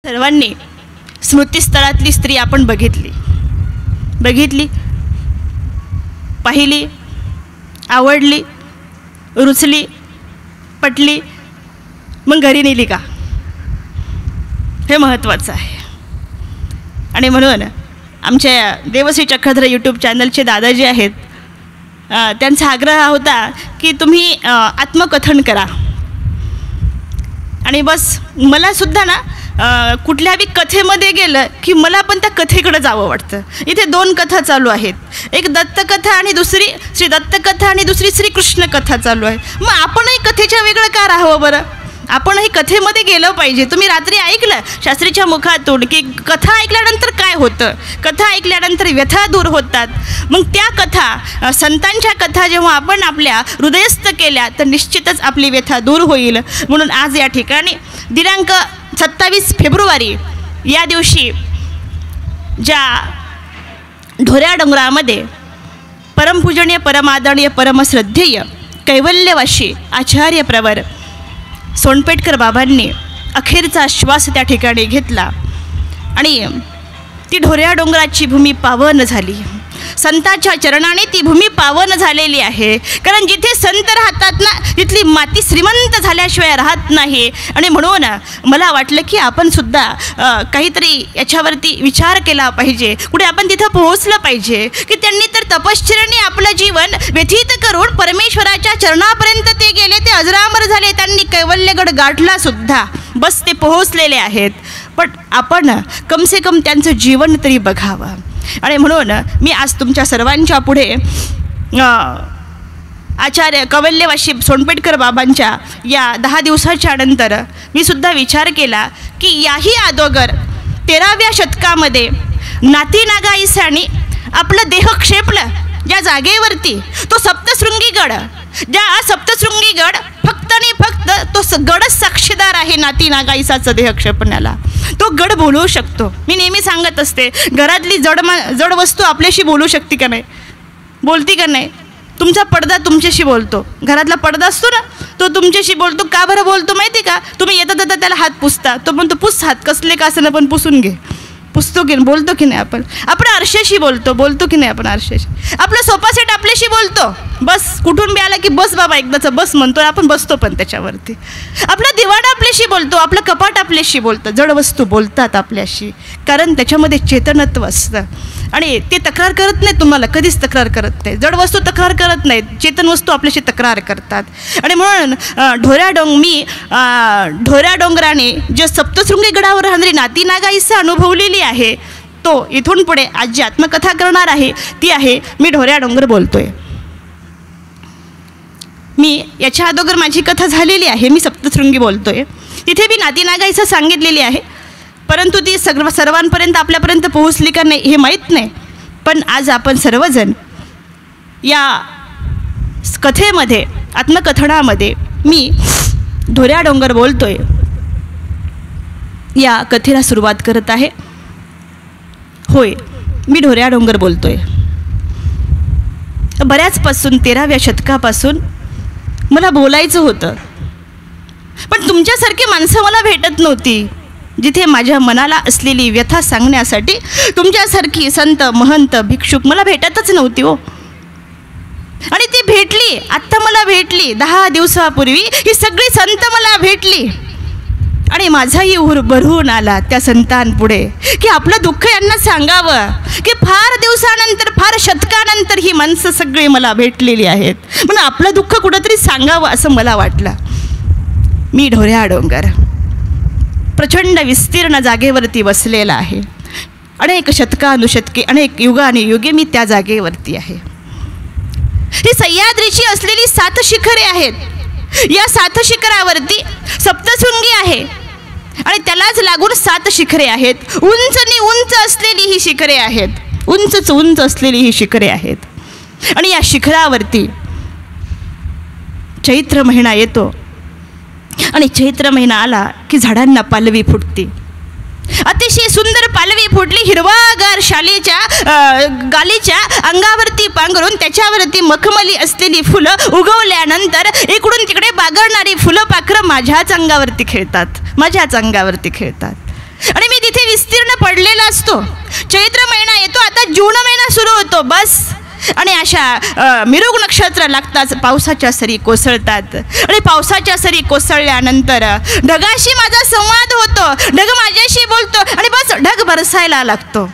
सर्वांनी स्मृतिस्थळातली स्त्री आपण बघितली, पाहिली, आवडली, रुचली, पटली, मग घरी नेली का, हे महत्त्वाचं आहे. आणि म्हणून आमच्या देवश्री चक्रधर यूट्यूब चॅनलचे दादा जे आहेत, त्यांचा आग्रह होता की तुम्ही आत्मकथन करा. आणि बस मलासुद्धा ना कुठल्याही कथेमध्ये गेलं की मला पण त्या कथेकडे जावं वाटतं. इथे 2 कथा चालू आहेत, एक दत्तकथा आणि दुसरी श्री दत्तकथा आणि दुसरी श्रीकृष्ण कथा चालू आहे. मग आपणही कथेच्या वेगळं का राहावं बरं? आपणही कथेमध्ये गेलं पाहिजे. तुम्ही रात्री ऐकलं शास्त्रीच्या मुखातून की कथा ऐकल्यानंतर काय होतं, कथा ऐकल्यानंतर व्यथा दूर होतात. मग त्या कथा, संतांच्या कथा जेव्हा आपण आपल्या हृदयस्थ केल्या तर निश्चितच आपली व्यथा दूर होईल. म्हणून आज या ठिकाणी दिनांक 27 फेब्रुवारी या दिवशी ज्या ढोऱ्या डोंगरामध्ये परमपूजनीय, परमादरणीय, परमश्रद्धेय कैवल्यवासी आचार्य प्रवर सोनपेठकर बाबांनी अखेरचा श्वास त्या ठिकाणी घेतला आणि ती ढोऱ्या डोंगराची भूमी पावन झाली. संतांच्या चरणाने ती भूमी पावन झालेली आहे. कारण जिथे संत राहतात ना तिथली माती श्रीमंत झाल्याशिवाय राहत नाही. आणि म्हणून मला वाटलं की आपण सुद्धा काहीतरी याच्यावरती विचार केला पाहिजे, कुठे आपण तिथं पोहोचलं पाहिजे की त्यांनी तर तपश्चर्याने आपलं जीवन व्यतीत करून परमेश्वराच्या चरणापर्यंत ते गेले, ते अजरामर झाले, त्यांनी कैवल्यगड गाठला सुद्धा. बस ते पोहोचलेले आहेत, पण आपण कमसे कम त्यांचं जीवन तरी बघावं. आणि म्हणून मी आज तुमच्या सर्वांच्या पुढे आचार्य कैवल्यवासी सोनपेठकर बाबांच्या या 10 दिवसाच्या नंतर मी सुद्धा विचार केला की याही अगोदर 13व्या शतकामध्ये नातीनागाईसाने आपलं देह क्षेपलं ज्या जागेवरती, तो सप्तशृंगी गड, ज्या सप्तशृंगी गड फक्त आणि फक्त तो गडच साक्षीदार आहे नातीनागाईसाचं देह क्षेपण्याला. तो गड बोलवू शकतो. मी नेहमी सांगत असते, घरातली जड वस्तू आपल्याशी बोलू शकते का नाही, बोलती का नाही? तुमचा पडदा तुमच्याशी बोलतो, घरातला पडदा असतो ना तो तुमच्याशी बोलतो. का बरं बोलतो माहिती का? तुम्ही येता त्याला हात पुसता, तो म्हणतो पुस हात, कसले का असं पण पुसून घे. पुसतो की बोलतो की नाही आपण? आपण आरशाशी बोलतो की नाही आपण आरशाशी? आपला सोफा सेट आपल्याशी बोलतो. बस कुठून बी आला की बस बाबा एकदाचं बस म्हणतो, आपण बसतो पण त्याच्यावरती. आपला दिवाण आपल्याशी बोलतो, आपलं कपाट आपल्याशी बोलतं. जड वस्तू बोलतात आपल्याशी, कारण त्याच्यामध्ये चेतनत्व असतं. आणि ते तक्रार करत नाही, तुम्हाला कधीच तक्रार करत नाही. जड वस्तू तक्रार करत नाहीत, चेतन वस्तू आपल्याशी तक्रार करतात. आणि म्हणून ढोऱ्या डोंगराने जे सप्तशृंगी गडावर राहणारी नातीनागाईसा अनुभवलेली आहे, तो इथून पुढे आज जी आत्मकथा करणार आहे ती आहे मी ढोऱ्या डोंगर बोलतोय. मी याच्या अगोदर माझी कथा झालेली आहे, मी सप्तशृंगी बोलतोय. तिथे मी नातीनागाईसा सांगितलेली आहे, परंतु ती सर्वांपर्यंत आपल्यापर्यंत पोहोचली का नाही हे माहीत नाही. पण आज आपण सर्वजण या कथेमध्ये, आत्मकथनामध्ये मी ढोऱ्या डोंगर बोलतोय या कथेला सुरुवात करत आहे. होय, मी ढोऱ्या डोंगर बोलतोय. बऱ्याचपासून 13व्या शतकापासून मला बोलायचं होतं, पण तुमच्यासारखी माणसं मला भेटत नव्हती जिथे माझ्या मनाला असलेली व्यथा सांगण्यासाठी. तुमच्यासारखी संत, महंत, भिक्षुक मला भेटतच नव्हती हो. आणि ती भेटली, आत्ता मला भेटली. 10 दिवसापूर्वी ही सगळी संत मला भेटली. आणि माझाही ऊर भरून आला त्या संतांपुढे की आपलं दुःख यांना सांगावं, की फार दिवसानंतर, फार शतकानंतर ही माणसं सगळी मला भेटलेली आहेत, म्हणून आपलं दुःख कुठंतरी सांगावं असं मला वाटलं. मी ढोऱ्या डोंगर प्रचंड विस्तीर्ण जागेवरती बसलेला आहे. अनेक शतकानुशतके, अनेक युगानुयुगे मी त्या जागेवरती आहे. ही सह्याद्रीची असलेली 7 शिखरे आहेत. या 7 शिखरावरती सप्तशृंगी आहे आणि त्यालाच लागून 7 शिखरे आहेत. उंचनी उंच असलेली ही शिखरे आहेत, उंचच उंच असलेली ही शिखरे आहेत. आणि या शिखरावरती चैत्र महिना येतो आणि चैत्र महिना आला की झाडांना पालवी फुटते. अतिशय सुंदर पालवी फुटली, हिरवागार शालीच्या गालीच्या अंगावरती पांघरून त्याच्यावरती मखमली असलेली फुलं उगवल्यानंतर इकडून तिकडे बागडणारी फुलं पाखरं माझ्याच अंगावरती खेळतात, माझ्याच अंगावरती खेळतात. आणि विस्तीर्ण पडलेला असतो. चैत्र महिना येतो, आता जून महिना सुरू होतो. बस आणि अशा मिरुग नक्षत्र लागतात, पावसाच्या सरी कोसळतात. आणि पावसाच्या सरी कोसळल्यानंतर ढगाशी माझा संवाद होतो, ढग माझ्याशी बोलतो आणि बस ढग बरसायला लागतो,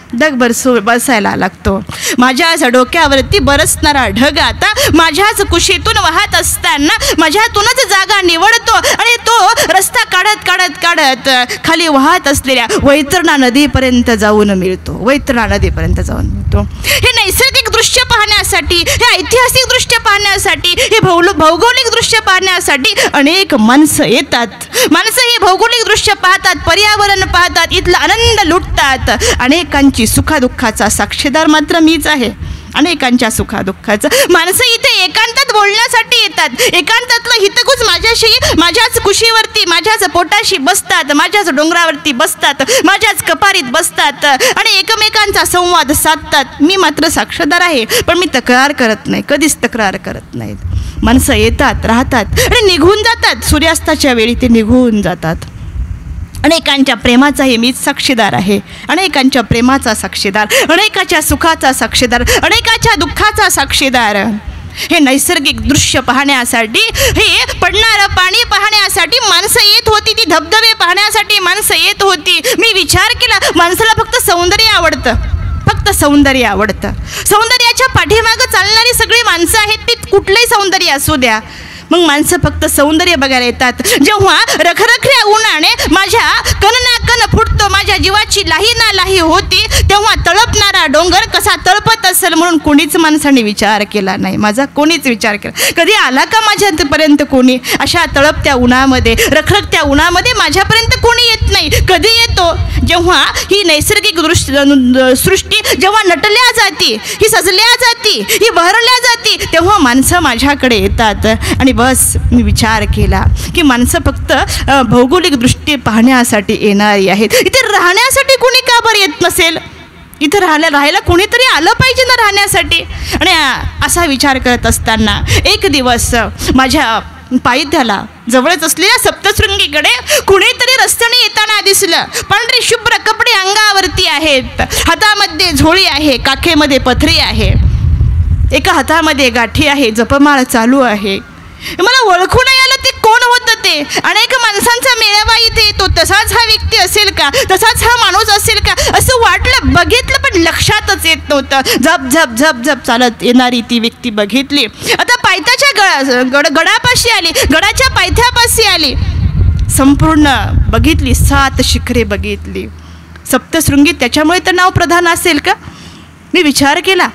बरसायला लागतो. माझ्याच डोक्यावरती बरसणारा ढग आता माझ्याच कुशीतून वाहत असताना माझ्यातूनच जागा निवडतो आणि तो रस्ता काढत काढत काढत खाली वाहत असलेल्या वैतरणा नदीपर्यंत जाऊन मिळतो, वैतरणा नदीपर्यंत जाऊन मिळतो. हे नैसर्गिक दृश्य पाहण्यासाठी, हे ऐतिहासिक दृश्य पाहण्यासाठी, हे भौगोलिक दृश्य पाहण्यासाठी अनेक माणसं येतात. माणसं ही भौगोलिक दृश्य पाहतात, पर्यावरण पाहतात, इथला आनंद लुटतात. अनेकांची सुखादुःखाचा साक्षीदार मात्र मीच आहे, अनेकांच्या सुखादुःखाचं. माणसं इथे एकांतात बोलण्यासाठी येतात, एकांतातलं हितगुज माझ्याशी, माझ्याच कुशीवरती, माझ्याच पोटाशी बसतात, माझ्याच डोंगरावरती बसतात, माझ्याच कपारीत बसतात आणि एकमेकांचा संवाद साधतात. मी मात्र साक्षीदार आहे, पण मी तक्रार करत नाही, कधीच तक्रार करत नाहीत. माणसं येतात, राहतात आणि निघून जातात. सूर्यास्ताच्या वेळी ते निघून जातात. अनेकांच्या प्रेमाचाही मीच साक्षीदार आहे, अनेकांच्या प्रेमाचा साक्षीदार, अनेकाच्या सुखाचा साक्षीदार, अनेकाच्या दुःखाचा साक्षीदार. हे नैसर्गिक दृश्य पाहण्यासाठी, हे पडणारं पाणी पाहण्यासाठी माणसं येत होती, ती धबधबे पाहण्यासाठी माणसं येत होती. मी विचार केला, माणसाला फक्त सौंदर्य आवडतं, फक्त सौंदर्य आवडतं. सौंदर्याच्या पाठीमागं चालणारी सगळी माणसं आहेत, ती कुठलंही सौंदर्य असू द्या, मग माणसं फक्त सौंदर्य बघायला येतात. जेव्हा रखरखल्या उन्हाने माझ्या कण ना कण फुटतो, माझ्या जीवाची लाही ना लाही होती, तेव्हा तळपणारा डोंगर कसा तळपत असेल म्हणून कोणीच माणसाने विचार केला नाही, माझा कोणीच विचार केला. कधी आला का माझ्यापर्यंत कोणी? अशा तळपत्या उन्हामध्ये, रखरखत्या उन्हामध्ये माझ्यापर्यंत कोणी येत नाही. कधी येतो? जेव्हा ही नैसर्गिक सृष्टी जेव्हा नटल्या जाती, ही सजल्या जाती, ही बहरल्या जाती, तेव्हा माणसं माझ्याकडे येतात. आणि बस मी विचार केला की माणसं फक्त भौगोलिक दृष्टी पाहण्यासाठी येणारी आहेत, इथे राहण्यासाठी कोणी का बरं येत नसेल? इथं राहायला कोणीतरी आलं पाहिजे ना राहण्यासाठी. आणि असा विचार करत असताना एक दिवस माझ्या पायथ्याला जवळच असलेल्या सप्तशृंगीकडे कुणीतरी रस्त्याने येताना दिसलं. पांढरी शुभ्र कपडे अंगावरती आहेत, हातामध्ये झोळी आहे, काखेमध्ये पथरी आहे, एका हातामध्ये गाठी आहे, जपमाळ चालू आहे. मला ओळखू नाही आलं ते कोण होतं. ते अनेक माणसांचा मेळावा इथे येतो, तसाच हा व्यक्ती असेल का, तसाच हा माणूस असेल का असं वाटलं, बघितलं पण लक्षातच येत नव्हतं. झप झप झप झप चालत येणारी ती व्यक्ती बघितली. आता पायथ्याच्या गडापाशी आली, गडाच्या पायथ्यापाशी आली, संपूर्ण बघितली, 7 शिखरे बघितली. सप्तशृंगी त्याच्यामुळे तर नाव प्रधान असेल का? मी विचार केला,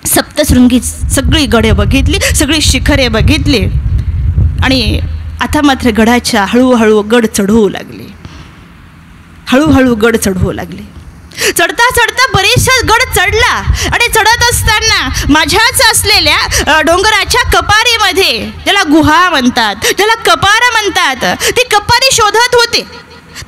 सप्तशृंगी सगळी गडे बघितली, सगळी शिखरे बघितली. आणि आता मात्र गडाच्या हळूहळू गड चढवू लागले, हळूहळू गड चढवू लागले. चढता चढता बरेचसा गड चढला आणि चढत असताना माझ्याच असलेल्या डोंगराच्या कपारीमध्ये, ज्याला गुहा म्हणतात, ज्याला कपार म्हणतात, ती कपारी शोधत होते,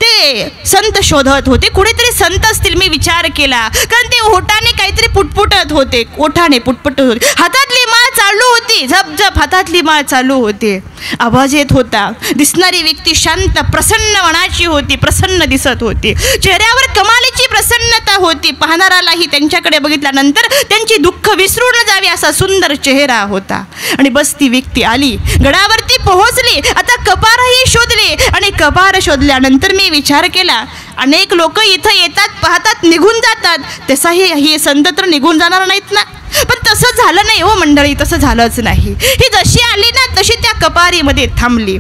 ते संत शोधत होते. कुणीतरी संत असतील मी विचार केला, कारण ते ओठाने काहीतरी पुटपुटत होते, ओठाने पुटपुटत होते, हातातली माळ चालू होती, झपझप हातातली माळ चालू होते, आवाज येत होता. दिसणारी व्यक्ती शांत प्रसन्न मनाची होती, प्रसन्न दिसत होती, चेहऱ्यावर कमालीची प्रसन्नता होती. पाहणारालाही त्यांच्याकडे बघितल्यानंतर त्यांची दुःख विसरून जावी असा सुंदर चेहरा होता. आणि बस ती व्यक्ती आली, गडावरती पोहोचली. आता कपारही शोधले आणि कपार शोधल्यानंतर मी विचार केला, अनेक लोक इथं येतात, पाहतात, निघून जातात, तसाही हे संत तर निघून जाणार नाहीत ना. पण तसं झालं नाही हो मंडळी, तसं झालंच नाही. ही जशी आली ना तशी त्या कपारीमध्ये थांबली,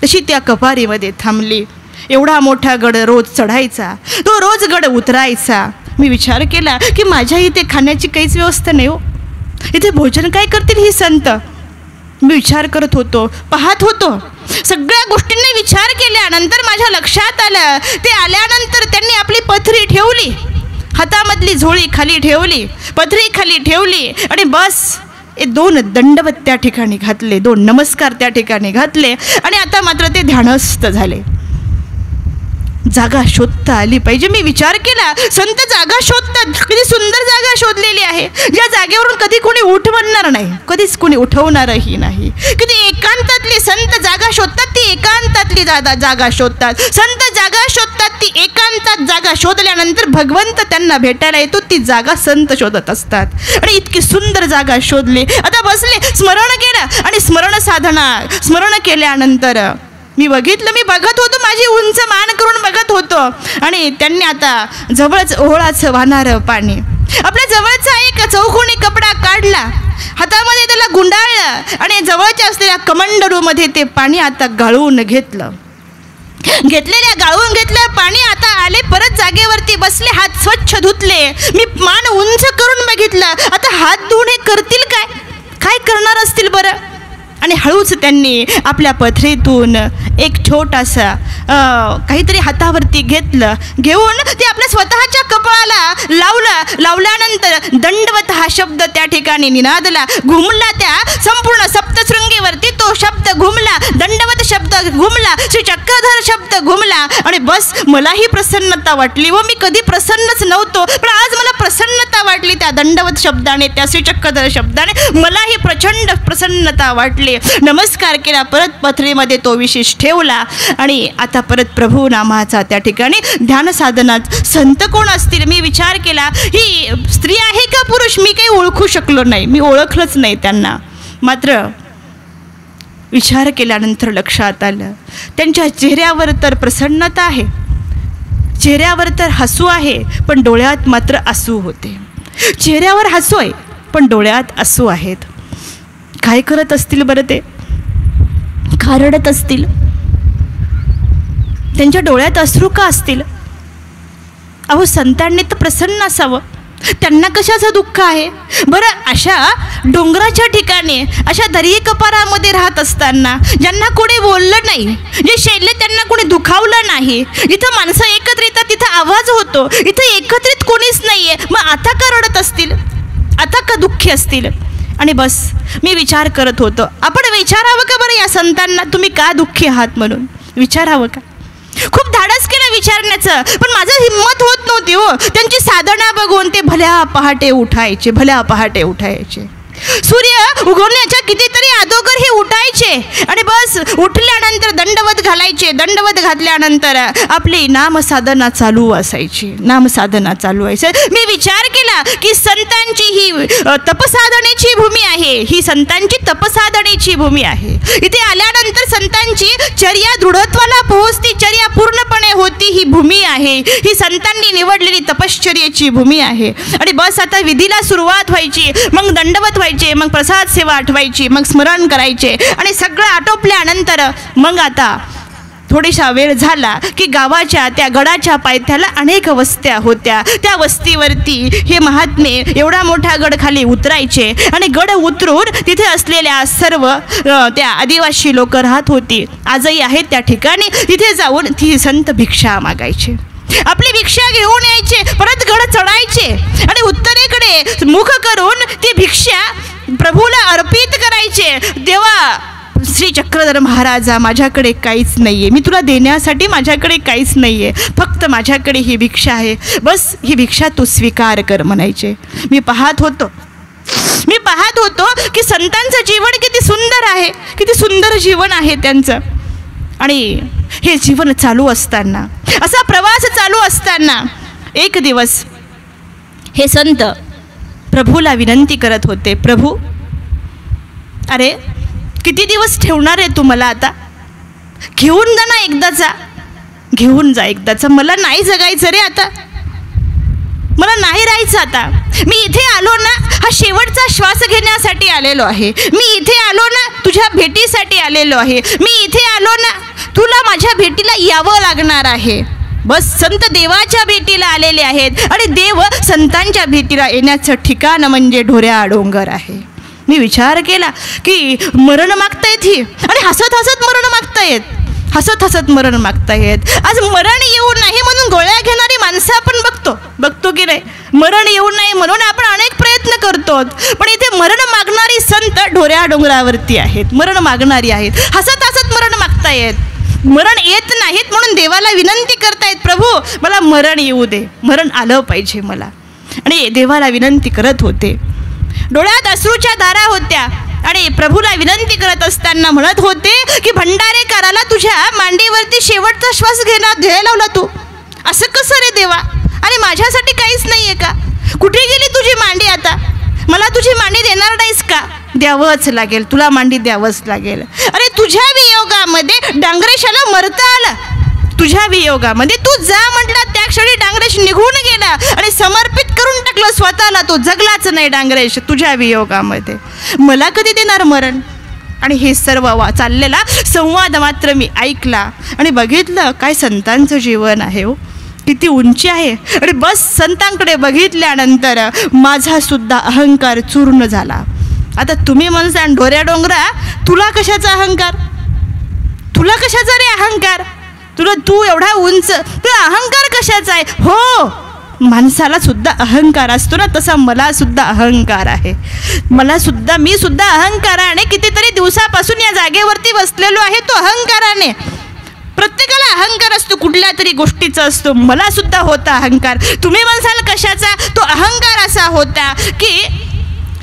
तशी त्या कपारीमध्ये थांबली. एवढा मोठा गड रोज चढायचा, तो रोज गड उतरायचा. मी विचार केला की माझ्या इथे खाण्याची काहीच व्यवस्था नाही हो, इथे भोजन काय करतील ही संत? मी विचार करत होतो, पाहत होतो, सगळ्या गोष्टींनी विचार केल्यानंतर माझ्या लक्षात आलं, ते आल्यानंतर त्यांनी आपली पथरी ठेवली, हातामधली झोळी खाली ठेवली, पथरी खाली ठेवली आणि बस 2 दंडवत त्या ठिकाणी घातले, 2 नमस्कार त्या ठिकाणी घातले आणि आता मात्र ते ध्यानस्थ झाले. जागा शोधता आली पाहिजे. मी विचार केला, संत जागा शोधतात, किती सुंदर जागा शोधलेली आहे, ज्या जागेवरून कधी कोणी उठवणार नाही, कधीच कोणी उठवणारही नाही. किती एकांतातली संत जागा शोधतात, ती एकांतातली जागा शोधतात, संत जागा शोधतात, ती एकांतात जागा शोधल्यानंतर भगवंत त्यांना भेटायला येतो. ती जागा संत शोधत असतात आणि इतकी सुंदर जागा शोधली. आता बसले, स्मरण केलं आणि स्मरण केल्यानंतर मी बघत होतो, माझी उंच मान करून बघत होतो आणि त्यांनी आता जवळच ओहळाचं वाहणारं पाणी, आपल्या जवळचा एक चौकोनी कपडा काढला, हातामध्ये त्याला गुंडाळलं आणि जवळच्या असलेल्या कमंडलूमध्ये ते पाणी आता गाळून घेतलं पाणी. आता आले परत जागेवरती बसले, हात स्वच्छ धुतले. मी मान उंच करून बघितलं, आता हात धुवून हे करतील काय करणार असतील बरं. आणि हळूच त्यांनी आपल्या पथरीतून एक छोटासा काहीतरी हातावरती घेऊन ते आपल्या स्वतःच्या कपाळाला लावल्यानंतर दंडवत हा शब्द त्या ठिकाणी निनादला, घुमला. त्या संपूर्ण सप्तशृंगीवरती तो शब्द घुमला, दंडवत शब्द घुमला, श्री चक्रधर शब्द घुमला. आणि बस मलाही प्रसन्नता वाटली व मी कधी प्रसन्नच नव्हतो, पण आज मला प्रसन्नता वाटली त्या दंडवत शब्दाने, त्या श्री चक्रधर शब्दाने मलाही प्रचंड प्रसन्नता वाटली. नमस्कार केला, परत पथरीमध्ये तो विशेष ठेवला आणि आता परत प्रभू नामाचा त्या ठिकाणी ध्यान साधनात. संत कोण असतील मी विचार केला, ही स्त्री आहे का पुरुष मी काही ओळखू शकलो नाही, मी ओळखलंच नाही त्यांना. मात्र विचार केल्यानंतर लक्षात आलं, त्यांच्या चेहऱ्यावर तर प्रसन्नता आहे, चेहऱ्यावर तर हसू आहे, पण डोळ्यात मात्र आसू होते. चेहऱ्यावर हसू आहे पण डोळ्यात आसू आहेत. काय करत असतील बरं ते, का रडत असतील, त्यांच्या डोळ्यात अश्रू का असतील. अहो संतांनी तर प्रसन्न असावं, त्यांना कशाचं दुःख आहे बरं. अशा डोंगराच्या ठिकाणी, अशा दरी कपारामध्ये राहत असताना, ज्यांना कोणी बोललं नाही, जे शैल्य त्यांना कोणी दुखावलं नाही, जिथं माणसं एकत्र येतात तिथं आवाज होतो, इथं एकत्रित कोणीच नाहीये, मग आता का रडत असतील, आता का दुःखी असतील. आणि बस मी विचार करत होतो, आपण विचारावं का बरं या संतांना, तुम्ही का दुःखी आहात म्हणून विचारावं का. खूप धाडस केलं विचारण्याचं, पण माझं हिंमत होत नव्हती हो. त्यांची साधना बघून ते भल्या पहाटे उठायचे. सूर्य उगवण्याच्या कितीतरी अगोदर हे उठायचे आणि बस उठल्यानंतर दंडवत घातल्यानंतर आपली नामसाधना चालू असायची. मी विचार केला की संतांची ही तपसाधनेची भूमी आहे, ही संतांची तपसाधनेची भूमी आहे. इथे आल्यानंतर संतांची चर्या दृढत्वाला पोहोचती, चर्या पूर्णपणे होती ही भूमी आहे, ही संतांनी निवडलेली तपश्चर्याची भूमी आहे. आणि बस आता विधीला सुरुवात व्हायची, मग दंडवत व्हायचे, मग प्रसाद सेवा आठवायची, मग स्मरण करायचे आणि सगळं आटोपल्यानंतर मग आता थोडीसा वेळ झाला की गावाच्या त्या गडाच्या पायथ्याला अनेक वस्त्या होत्या. त्या वस्तीवरती हे महात्मे एवढा मोठा गड खाली उतरायचे आणि गड उतरून तिथे असलेल्या सर्व त्या आदिवासी लोक राहत होती, आजही आहेत त्या ठिकाणी. तिथे जाऊन ती संत भिक्षा मागायचे, आपली भिक्षा घेऊन यायचे, परत गड चढायचे आणि उत्तरेकडे मुख करून ती भिक्षा प्रभूला अर्पित करायचे. देवा श्री चक्रधर महाराजा, माझ्याकडे काहीच नाहीये, मी तुला देण्यासाठी माझ्याकडे काहीच नाहीये, फक्त माझ्याकडे ही भिक्षा आहे, बस ही भिक्षा तू स्वीकार कर म्हणायचे. मी पाहत होतो की संतांचं जीवन किती सुंदर आहे, किती सुंदर जीवन आहे त्यांचं. आणि हे जीवन चालू असताना, असा प्रवास चालू असताना एक दिवस हे संत प्रभूला विनंती करत होते, प्रभू अरे किती दिवस ठेवणार आहे तू मला, आता घेऊन जा ना, घेऊन जा एकदाचा, मला नाही जगायचं रे, आता मला नाही राहायचं. आता मी इथे आलो ना, हा शेवटचा श्वास घेण्यासाठी आलेलो आहे, मी इथे आलो ना तुझ्या भेटीसाठी आलेलो आहे, मी इथे आलो ना तुला माझ्या भेटीला यावं लागणार आहे. बस संत देवाच्या भेटीला आलेले आहेत आणि देव संतांच्या भेटीला येण्याचं ठिकाण म्हणजे ढोऱ्या डोंगर आहे. मी विचार केला की मरण मागतायत ही, आणि हसत हसत मरण मागतायत. आज मरण येऊ नाही म्हणून गोळ्या घेणारी माणसं आपण बघतो की नाही, मरण येऊ नये म्हणून आपण अनेक प्रयत्न करतो, पण इथे मरण मागणारी संत ढोऱ्या डोंगरावरती आहेत, मरण मागणारी आहेत, हसत हसत मरण मागतायत. मरण येत नाहीत म्हणून देवाला विनंती करतायत, प्रभू मला मरण येऊ दे, मरण आलं पाहिजे मला. आणि देवाला विनंती करत होते, डोळ्यात अश्रूच्या धारा होत्या आणि प्रभूला विनंती करत असताना म्हणत होते की भंडारेकराला तुझ्या मांडीवरती शेवटचा श्वास घ्यायला लावला तू, असं कसं रे देवा? आणि माझ्यासाठी काहीच नाही आहे का? कुठे गेली तुझी मांडी आता? मला तुझी मांडी देणार नाहीस का? द्यावंच लागेल, तुला मांडी द्यावंच लागेल. अरे तुझ्या वियोगामध्ये डांगरेशाला मरता आलं. तुझ्या वियोगामध्ये तू जा म्हटला त्या क्षणी डांगरेश निघून गेला आणि समर्पित करून टाकलं स्वतःला. तो जगलाच नाही डांगरेश तुझ्या वियोगामध्ये. मला कधी देणार मरण? आणि हे सर्व चाललेला संवाद मात्र मी ऐकला आणि बघितलं काय संतांचं जीवन आहे हो, किती उंची आहे. आणि बस संतांकडे बघितल्यानंतर माझा सुद्धा अहंकार चूर्ण झाला. आता तुम्ही म्हणता ढोऱ्या डोंगरा, तुला कशाचा अहंकार? तुला कशाचा रे अहंकार? तू एवढा उंच, तुला अहंकार कशाचा आहे? हो, माणसाला सुद्धा अहंकार असतो ना, तसा मला सुद्धा अहंकार आहे. मी सुद्धा अहंकाराने कितीतरी दिवसापासून या जागेवरती बसलेलो आहे. तो अहंकाराने, प्रत्येकाला अहंकार असतो, कुठल्या तरी गोष्टीचा असतो. मला सुद्धा होता अहंकार. तुम्ही म्हणसाल कशाचा? तो अहंकार असा होता की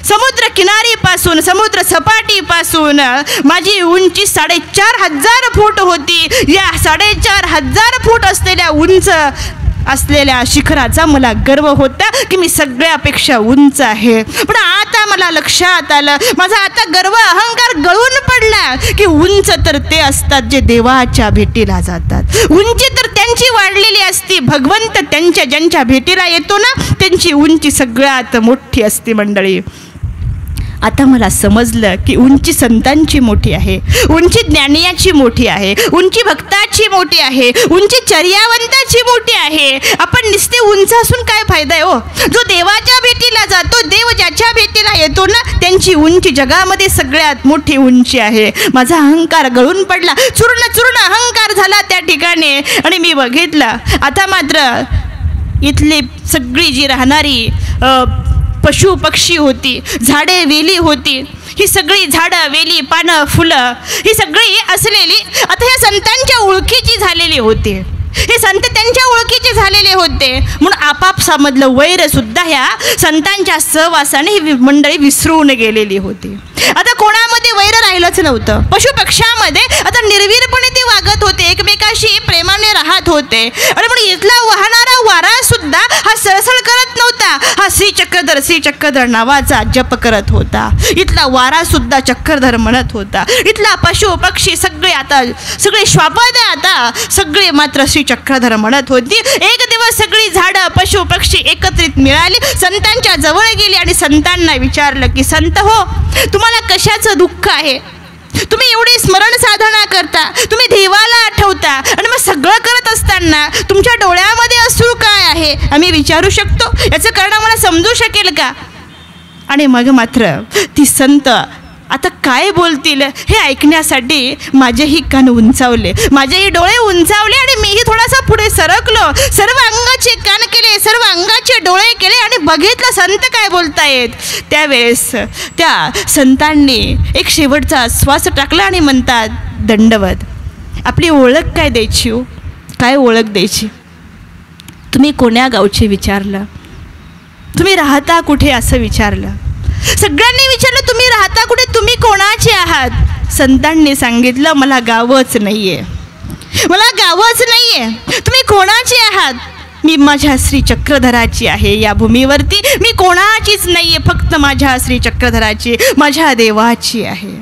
समुद्र किनारीपासून, समुद्र सपाटीपासून माझी उंची 4,500 फूट होती. या 4,500 फूट असलेल्या उंच असलेल्या शिखराचा मला गर्व होता की मी सगळ्यापेक्षा उंच आहे. पण आता मला लक्षात आलं, माझा आता गर्व अहंकार गळून पडला की उंच तर ते असतात जे देवाच्या भेटीला जातात. उंची तर त्यांची वाढलेली असती. भगवंत ज्यांच्या भेटीला येतो ना, त्यांची उंची सगळ्यात मोठी असते मंडळी. आता मला समजलं की उंची संतांची मोठी आहे, उंची ज्ञानियाची मोठी आहे, उंची भक्ताची मोठी आहे, उंची चर्यावंताची मोठी आहे. आपण नुसते उंच असून काय फायदा आहे हो? जो देवाच्या भेटीला जातो, देव ज्याच्या भेटीला येतो ना, त्यांची उंची जगामध्ये सगळ्यात मोठी उंची आहे. माझा अहंकार गळून पडला, चूर्ण अहंकार झाला त्या ठिकाणी. आणि मी बघितलं आता मात्र इथली सगळी जी राहणारी पशु पक्षी होती, झाडे वेली होती, ही सगळी झाडं वेली पानं फुलं ही सगळी असलेली आता ह्या संतांच्या ओळखीची झालेली होती. हे संत त्यांच्या ओळखीचे झालेले होते म्हणून आपापसामधलं वैर सुद्धा ह्या संतांच्या सहवासाने ही मंडळी विसरून गेलेली होती. आता कोणामध्ये वैर राहिलंच नव्हतं. पशुपक्ष्यामध्ये आता निर्वीरपणे ते वागत होते, एकमेकाशी प्रेमाने राहत होते. आणि म्हणून इथला वाहणारा वारा सुद्धा हा सळसळ करत नव्हता, हा श्री चक्रधर नावाचा जप करत होता. इथला वारा सुद्धा चक्रधर म्हणत होता. इथला पशु पक्षी सगळे श्वापद आता सगळे मात्र श्री चक्रधर म्हणत होती. एक दिवस सगळी झाडं पशु पक्षी एकत्रित मिळाली, संतांच्या जवळ गेली आणि संतांना विचारलं की संत हो, तुम्हाला कशाचं दुःख आहे? तुम्ही एवढी स्मरण साधना करता, तुम्ही देवाला आठवता आणि मग सगळं करत असताना तुमच्या डोळ्यामध्ये अश्रू काय आहे? आम्ही विचारू शकतो? याचं कारण आम्हाला समजू शकेल का? आणि मग मात्र ती संत आता काय बोलतील हे ऐकण्यासाठी माझेही कान उंचावले, माझेही डोळे उंचावले आणि मीही थोडासा पुढे सरकलो. सर्व अंगाचे कान केले, सर्व अंगाचे डोळे केले आणि बघितलं संत काय बोलतायत. त्यावेळेस त्या संतांनी एक शेवटचा श्वास टाकला आणि म्हणतात, दंडवत. आपली ओळख काय द्यायची हो? काय ओळख द्यायची? तुम्ही कोण्या गावचे विचारलं, तुम्ही राहता कुठे असं विचारलं, सगळ्यांनी विचारलं तुम्ही राहता कुठे, तुम्ही कोणाचे आहात? संतांनी सांगितलं मला गावच नाहीये, मला गावच नाहीये. तुम्ही कोणाचे आहात? मी माझ्या श्री चक्रधराची आहे. या भूमीवरती मी कोणाचीच नाहीये, फक्त माझ्या श्री चक्रधराची, माझ्या देवाची आहे.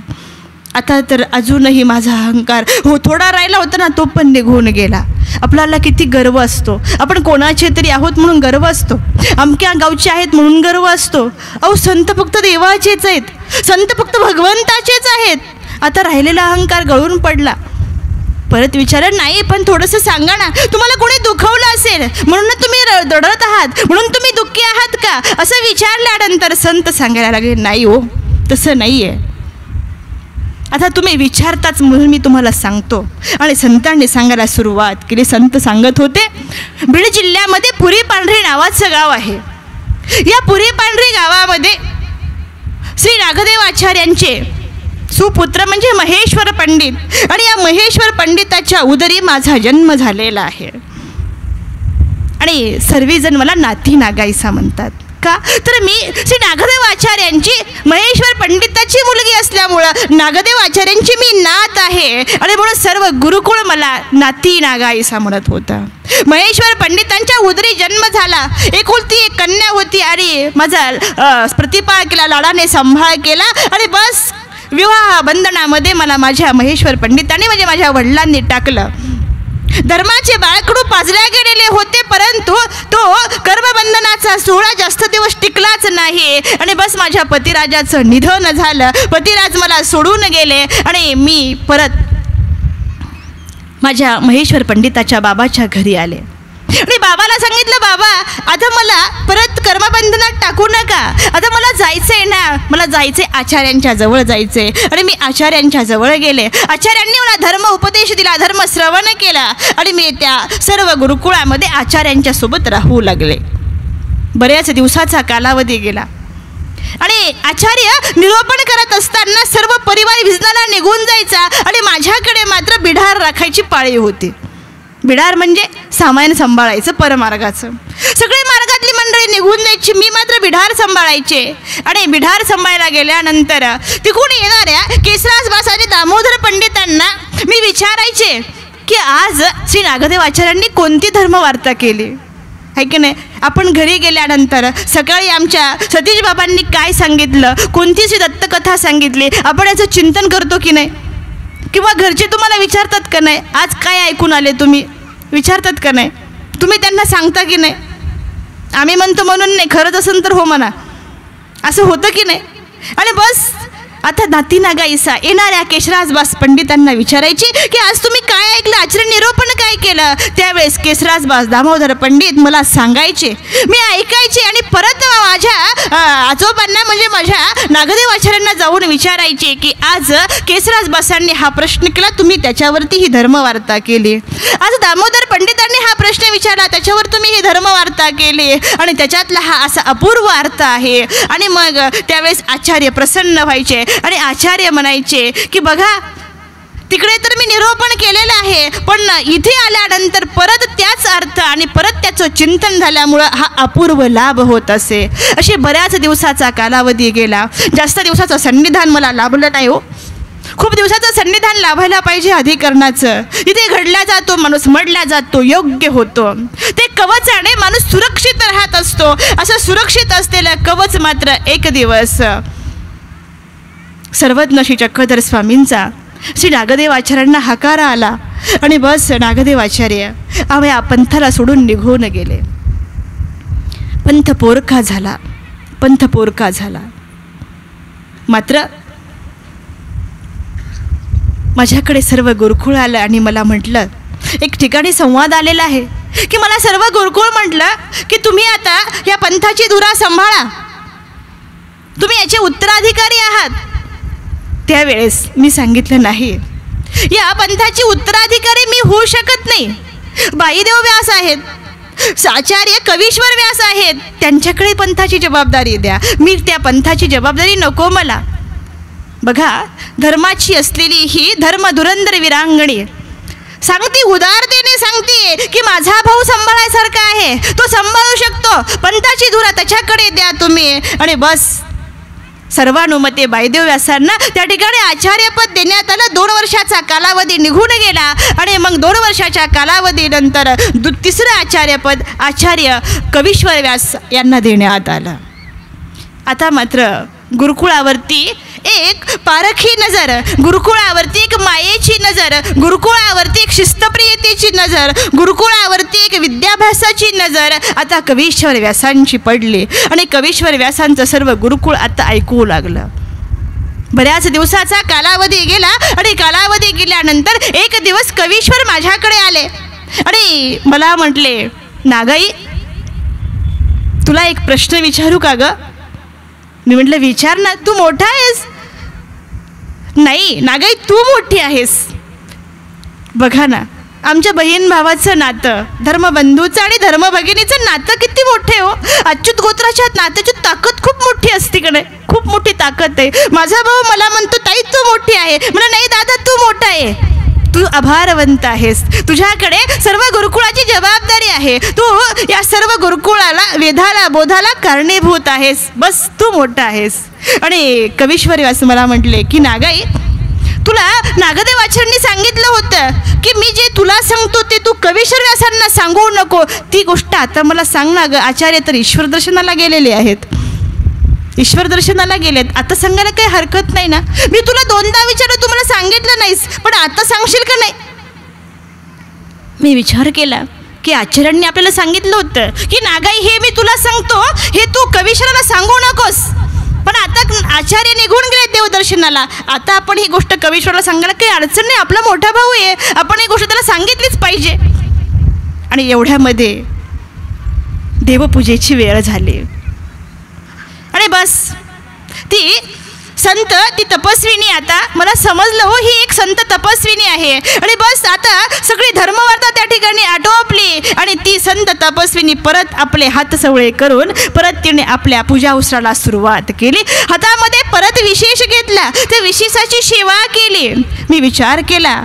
आता तर अजूनही माझा अहंकार थोडा राहिला होता ना, तो पण निघून गेला. आपल्याला किती गर्व असतो, आपण कोणाचे तरी आहोत म्हणून गर्व असतो, अमक्या गावचे आहेत म्हणून गर्व असतो. अहो संत फक्त देवाचेच आहेत, संत फक्त भगवंताचेच आहेत. आता राहिलेला अहंकार गळून पडला. परत विचारलं नाही पण थोडंसं सांगा ना, तुम्हाला कोणी दुखवलं असेल म्हणून तुम्ही रडत आहात, म्हणून तुम्ही दुःखी आहात का? असं विचारल्यानंतर संत सांगायला लागले नाही हो, तसं नाही आहे. आता तुम्ही विचारताच म्हणून मी तुम्हाला सांगतो. आणि संतांनी सांगायला सुरुवात केली. संत सांगत होते, बीड जिल्ह्यामध्ये पुरी पांढरी नावाचं गाव आहे. या पुरी पांढरी गावामध्ये श्री नागदेव आचार्यांचे सुपुत्र म्हणजे महेश्वर पंडित, आणि या महेश्वर पंडिताच्या उदरी माझा जन्म झालेला आहे. आणि सर्वजण मला नाती नागाईसा म्हणतात. का तर मी श्री नागदेव आचार्यांची महेश्वर पंडिताची मुलगी असल्यामुळं नागदेव आचार्यांची मी नात आहे आणि म्हणून सर्व गुरुकुळ मला नाती नागाईसा म्हणत होता. महेश्वर पंडितांच्या उदरी जन्म झाला. एकुलती एक कन्या होती आणि माझा प्रतिपाळ केला, लाडाने सांभाळ केला. आणि बस विवाह बंधनामध्ये मला माझ्या महेश्वर पंडितांनी म्हणजे माझ्या वडिलांनी टाकलं. धर्माचे बाळकडू पाजल्या गेलेले होते, परंतु तो कर्मबंधनाचा सोहळा जास्त दिवस टिकलाच नाही. आणि बस माझ्या पतिराजाचं निधन झालं. पतिराज मला सोडून गेले आणि मी परत माझ्या महेश्वर पंडिताच्या बाबाच्या घरी आले. आणि बाबाला सांगितलं, बाबा आता मला परत कर्मबंधनात टाकू नका, आता मला जायचंय ना, मला जायचंय आचार्यांच्या जवळ जायचंय. आणि मी आचार्यांच्या जवळ गेले. आचार्यांनी मला धर्म उपदेश दिला, धर्म श्रवण केला आणि मी त्या सर्व गुरुकुळामध्ये आचार्यांच्या सोबत राहू लागले. बऱ्याच दिवसाचा कालावधी गेला आणि आचार्य निरोपण करत असताना सर्व परिवार विजनाला निघून जायचा आणि माझ्याकडे मात्र बिढार राखायची पाळी होती. बिढार म्हणजे सामान सांभाळायचं परमार्गाचं. सगळे मार्गातली मंडळी निघून जायची, मी मात्र बिढार सांभाळायचे. आणि बिढार सांभाळायला गेल्यानंतर तिकडून येणाऱ्या केसरासबास आणि दामोदर पंडितांना मी विचारायचे की आज श्री नागदेव आचार्यांनी कोणती धर्मवार्ता केली आहे की नाही. आपण घरी गेल्यानंतर सकाळी आमच्या सतीश बाबांनी काय सांगितलं, कोणती श्री दत्तकथा सांगितली, आपण याचं चिंतन करतो की नाही. किंवा घरचे तुम्हाला विचारतात का नाही, आज काय ऐकून आले तुम्ही, विचारतात का नाही. तुम्ही त्यांना सांगता की नाही. आम्ही म्हणतो म्हणून नाही, खरंच असेल तर हो म्हणा, असं होतं की नाही. आणि बस आता नाती नागाईसा येणाऱ्या केशरासबास पंडितांना विचारायची की आज तुम्ही काय ऐकलं, आचार्य निरोपण काय केलं. त्यावेळेस केशरासबास दामोदर पंडित मला सांगायचे, मी ऐकायचे आणि परत माझ्या आजोबांना म्हणजे माझ्या नागदेव आचार्यांना जाऊन विचारायचे की आज केशरासबासांनी हा प्रश्न केला, तुम्ही त्याच्यावरती ही धर्मवार्ता केली. आज दामोदर पंडितांनी हा प्रश्न विचारला, त्याच्यावर तुम्ही ही धर्मवार्ता केली आणि त्याच्यातला हा असा अपूर्व अर्थ आहे. आणि मग त्यावेळेस आचार्य प्रसन्न व्हायचे आणि आचार्य म्हणायचे की बघा तिकडे तर मी निरोपण केलेलं आहे, पण इथे आल्यानंतर परत त्याच अर्थ आणि परत त्याचं चिंतन झाल्यामुळं हा अपूर्व लाभ होत असे. असे बऱ्याच दिवसाचा कालावधी गेला. जास्त दिवसाचं सन्निधान मला लाभलं नाही हो. खूप दिवसाचं सन्निधान लाभायला पाहिजे अधिकरणाचं. इथे घडला जातो माणूस, मडला जातो, योग्य होतो. ते कवचाने माणूस सुरक्षित राहत असतो. असं सुरक्षित असलेलं कवच मात्र एक दिवस सर्वज्ञ श्री चक्रधर स्वामींचा श्री नागदेव आचार्यांना हाकारा आला आणि बस नागदेव आचार्य या पंथाला सोडून निघून गेले. पंथ पोरका झाला, पंथ पोरका झाला. मात्र माझ्याकडे सर्व गुरुकुळ आलं आणि मला म्हटलं, एक ठिकाणी संवाद आलेला आहे की मला सर्व गुरुकुळ म्हटलं की तुम्ही आता या पंथाची धुरा सांभाळा, तुम्ही याचे उत्तराधिकारी आहात. त्यावेळेस मी सांगितलं नाही, या पंथाची उत्तराधिकारी मी होऊ शकत नाही. बाईदेव व्यास आहेत, आचार्य कवीश्वर व्यास आहेत, त्यांच्याकडे पंथाची जबाबदारी द्या. मी त्या पंथाची जबाबदारी नको मला. बघा धर्माची असलेली ही धर्मधुरंदर विरांगणी सांगते, उदारतेने सांगते की माझा भाऊ सांभाळायसारखा आहे, तो सांभाळू शकतो, पंथाची धुरा त्याच्याकडे द्या तुम्ही. आणि बस सर्वानुमते बाईदेव व्यासांना त्या ठिकाणी आचार्यपद देण्यात आलं. 2 वर्षाचा कालावधी निघून गेला आणि मग 2 वर्षाच्या कालावधीनंतर तिसरं आचार्यपद आचार्य कवीश्वर व्यास यांना देण्यात आलं. आता मात्र गुरुकुळावरती एक पारखी नजर, गुरुकुळावरती एक मायेची नजर, गुरुकुळावरती एक शिस्तप्रियतेची नजर, गुरुकुळावरती एक विद्याभ्यासाची नजर आता कवीश्वर व्यासांची पडली आणि कवीश्वर व्यासांचं सर्व गुरुकुळ आता ऐकू लागलं. बऱ्याच दिवसाचा कालावधी गेला आणि कालावधी गेल्यानंतर एक दिवस कवीश्वर माझ्याकडे आले आणि मला म्हटले, नागाई तुला एक प्रश्न विचारू का ग. मी म्हटलं विचार ना, तू मोठा आहेस. नाही नागाई तू मोठी आहेस. बघा ना आमच्या बहीण भावाचं नातं, धर्मबंधूचं आणि धर्मभगिनीचं नातं किती मोठे हो. अच्युत गोत्राच्या नात्याची ताकद खूप मोठी असते कडे, खूप मोठी ताकद आहे. माझा भाऊ मला म्हणतो ताई तू मोठी आहे, मला नाही दादा तू मोठा आहे, तू आभारवंत आहेस, तुझ्याकडे सर्व गुरुकुळाची जबाबदारी आहे, तू या सर्व गुरुकुळाला वेधाला बोधाला कारणीभूत आहेस, बस तू मोठा आहेस. आणि कवीश्वर व्यास मला म्हटले की नागाई तुला नागदेव आचार्यांनी सांगितलं होतं की मी जे तुला सांगतो ते तू कवीश्वर व्यासांना सांगू नको. ती गोष्ट आता मला सांग ना गं. आचार्य तर ईश्वर दर्शनाला गेलेले आहेत, ईश्वर दर्शनाला गेलेत, आता सांगायला काही हरकत नाही ना. मी तुला दोनदा विचारलं, तुम्हाला सांगितलं नाहीस, पण आता सांगशील का नाही. मी विचार केला की आचार्यांनी आपल्याला सांगितलं होतं की नागाई हे मी तुला सांगतो हे तू कवीश्वराला सांगू नकोस. पण आता आचार्य निघून गेले देवदर्शनाला, आता आपण ही गोष्ट कवीश्वराला सांगायला काही अडचण नाही. आपला मोठा भाऊ आहे, आपण ही गोष्ट त्याला सांगितलीच पाहिजे. आणि एवढ्यामध्ये देवपूजेची वेळ झाली आणि बस ती संत, ती तपस्विनी, आता मला समजलं हो ही एक संत तपस्विनी आहे. आणि बस आता सगळी धर्मवार्ता त्या ठिकाणी आटोपली आणि ती संत तपस्विनी परत आपले हात सवळे करून परत तिने आपल्या पूजा उसराला सुरुवात केली. हातामध्ये परत विशेष घेतला, त्या विशेषाची सेवा केली. मी विचार केला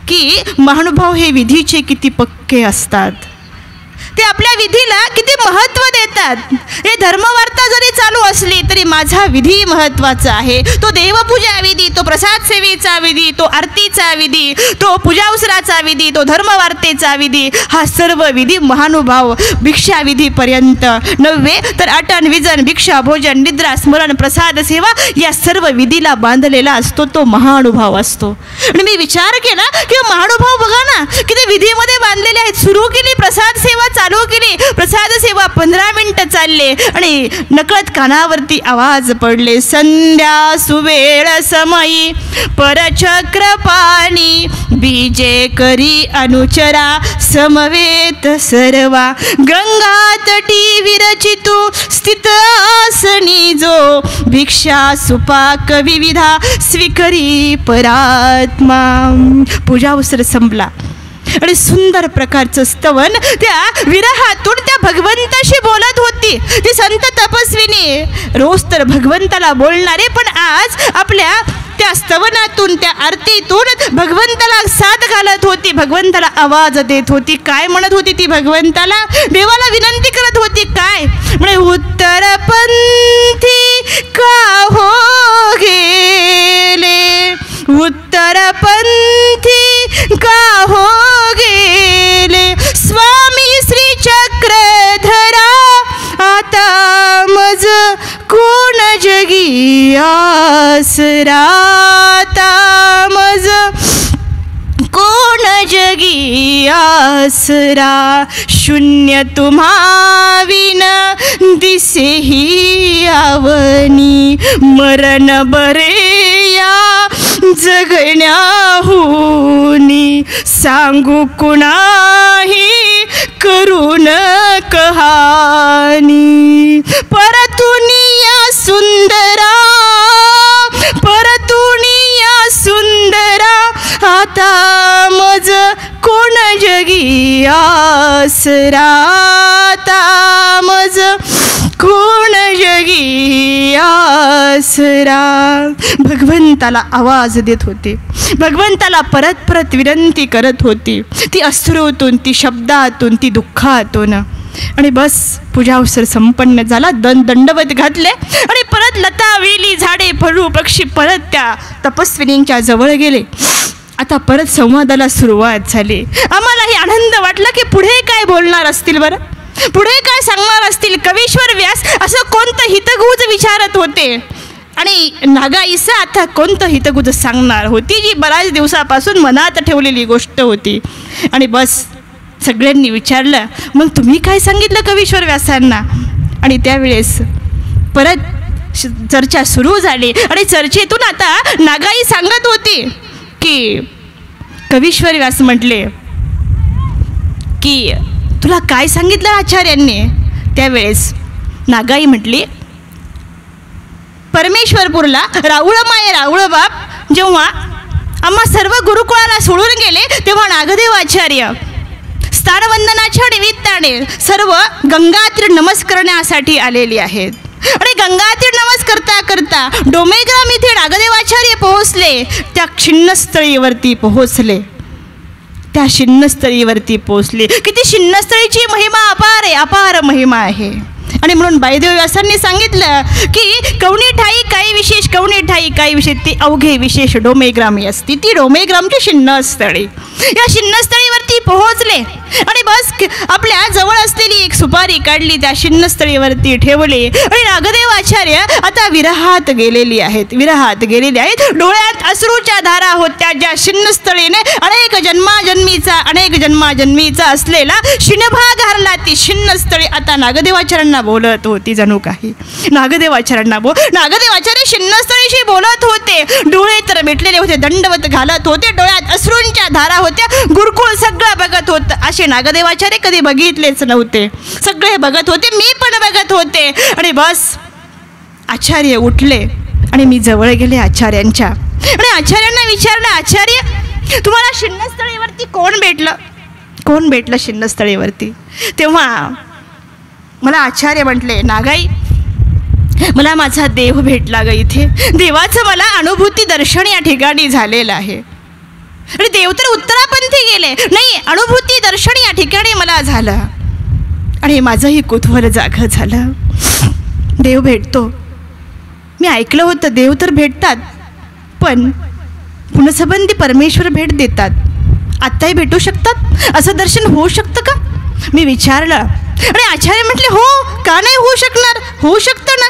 की महानुभाव हे विधीचे किती पक्के असतात, ते आपल्या विधीला किती महत्त्व देतात. हे धर्मवार्ता जरी चालू असली तरी माझा विधी महत्त्वाचा आहे. तो देवपूजा विधी, तो प्रसाद सेवेचा विधी, तो आरतीचा विधी, तो पूजा उसराचा विधी, तो धर्मवार्तेचा विधी, हा सर्व विधी महानुभाव भिक्षा विधीपर्यंत नव्हे तर अटन विजन भिक्षा भोजन निद्रा स्मरण प्रसाद सेवा या सर्व विधीला बांधलेला असतो तो महानुभाव असतो. आणि मी विचार केला की महानुभाव बघा ना किती विधीमध्ये बांधलेले आहेत. सुरू केली प्रसाद सेवा, चालू केली प्रसाद सेवा, 15 मिनिटं चालले आणि नकळत कानावरती आवाज पडले, संध्या सुवेळ समयी परचक्र पाणी बीजे करी अनुचरा समवेत सर्वा गंगा तटी विरचितू स्थित आसनी जो भिक्षा सुपाक विविधा स्वीकरी परात्मा. पूजा उसर संपला आणि सुंदर प्रकारचं स्तवन त्या विरहातून त्या भगवंताशी बोलत होती ती संत तपस्विनी. रोज तर भगवंताला बोलणारे, पण आज आपल्या त्या स्तवनातून, त्या आरतीतून भगवंताला साथ घालत होती, भगवंताला आवाज देत होती. काय म्हणत होती ती भगवंताला, देवाला विनंती करत होती. काय म्हणे, उत्तरपंथी का हो गेले, उत्तरपंथी का हो गेले स्वामी श्री चक्रधरा, आता मज कोण जगी आसरा, आता मज कोण जगी आसरा, शून्य तुम्हा विन दिसेही आवनी, मरण बरे या जगण्याहूनी, सांगू कुणाही करून कहाणी, परतुनिया सुंदरा, परतुनिया सुंदरा, आता मज कोण जगी आसरा, आता मज कोण जगी आसरा. भगवंताला आवाज देत होते, भगवंताला परत परत विनंती करत होती, ती अश्रूतून, ती शब्दातून, ती दुःखातून. आणि बस पूजा अवसर संपन्न झाला, दंडवत घातले आणि परत लता वेली झाडे फळू पक्षी परत त्या तपस्विनींच्या जवळ गेले. आता परत संवादाला सुरुवात झाली. आम्हालाही आनंद वाटला की पुढे काय बोलणार असतील, बरं पुढे काय सांगणार असतील. कवीश्वर व्यास असं कोणतं हितगुज विचारत होते आणि नागाईसा आता कोणतं हितगुज सांगणार होती, जी बऱ्याच दिवसापासून मनात ठेवलेली गोष्ट होती. आणि बस सगळ्यांनी विचारलं, मग तुम्ही काय सांगितलं कवीश्वर व्यासांना. आणि त्यावेळेस परत चर्चा सुरू झाली आणि चर्चेतून आता नागाई सांगत होती की कवीश्वर व्यास म्हटले की तुला काय सांगितलं आचार्यांनी. त्यावेळेस नागाई म्हटली, परमेश्वरपूरला राऊळमाये राऊळबाप जेव्हा आम्हा सर्व गुरुकुळाला सोडून गेले तेव्हा नागदेव आचार्य स्थानवंदनाच्या निमित्ताने सर्व गंगातीर नमस्कारण्यासाठी आलेली आहेत. आणि गंगातीर नमस्कार करता करता डोमेग्राम इथे नागदेवाचार्य पोहोचले. त्या छिन्नस्थळीवरती पोहोचले, त्या शिन्नस्थळीवरती पोहोचले. किती शिन्नस्थळीची महिमा अपार आहे, अपार महिमा आहे. आणि म्हणून बाईदेव व्यासांनी सांगितलं की कवनी ठाई काही विशेष, कवनी ठाई काही विशेष, ती अवघे विशेष डोमेग्रामी असती. ती डोमेग्रामची शिन्नस्थळी. या शिन्नस्थळीवरती पोहोचले आणि बस आपल्या जवळ असलेली एक सुपारी काढली, त्या शिन्नस्थळीवरती ठेवली आणि नागदेव आचार्य आता विरहात गेलेली आहेत, विरहात गेलेली आहेत. डोळ्यात अश्रूच्या धारा होत्या, ज्या शिन्नस्थळीने अनेक जन्माजन्मीचा असलेला शिनभाग हरला. ती शिन्नस्थळी आता नागदेवाचार्यांना बोलत होती. जणू काही नागदेवाचार्य शिन्नस्थळीशी बोलत होते. डोळे तर मिटलेले होते, दंडवत घालत होते, डोळ्यात अश्रूंच्या धारा होत्या, गुरुकुळ सगळं बघत होतं. असे नागदेवाचार्य कधी बघितलेच नव्हते. सगळे बघत होते, मी पण बघत होते. आणि बस आचार्य उठले आणि मी जवळ गेले आचार्यांच्या आणि आचार्यांना विचारलं, आचार्य तुम्हाला शिन्नस्थळीवरती कोण भेटलं शिन्नस्थळीवरती? तेव्हा मला आचार्य म्हटले, नागाई मला माझा देव भेटला ग इथे. देवाचं मला अनुभूती दर्शन या ठिकाणी झालेलं आहे. आणि देव तर उत्तरापंथी गेले, नाही अनुभूती दर्शन या ठिकाणी मला झालं आणि माझंही कुतूहल जागं झालं. देव भेटतो, मी ऐकलं होतं देव तर भेटतात, पण पुनसंबंधी परमेश्वर भेट देतात. आत्ताही भेटू शकतात, असं दर्शन होऊ शकतं का? मी विचारलं आणि आचार्य म्हटले, हो का नाही होऊ शकणार, होऊ शकतं ना.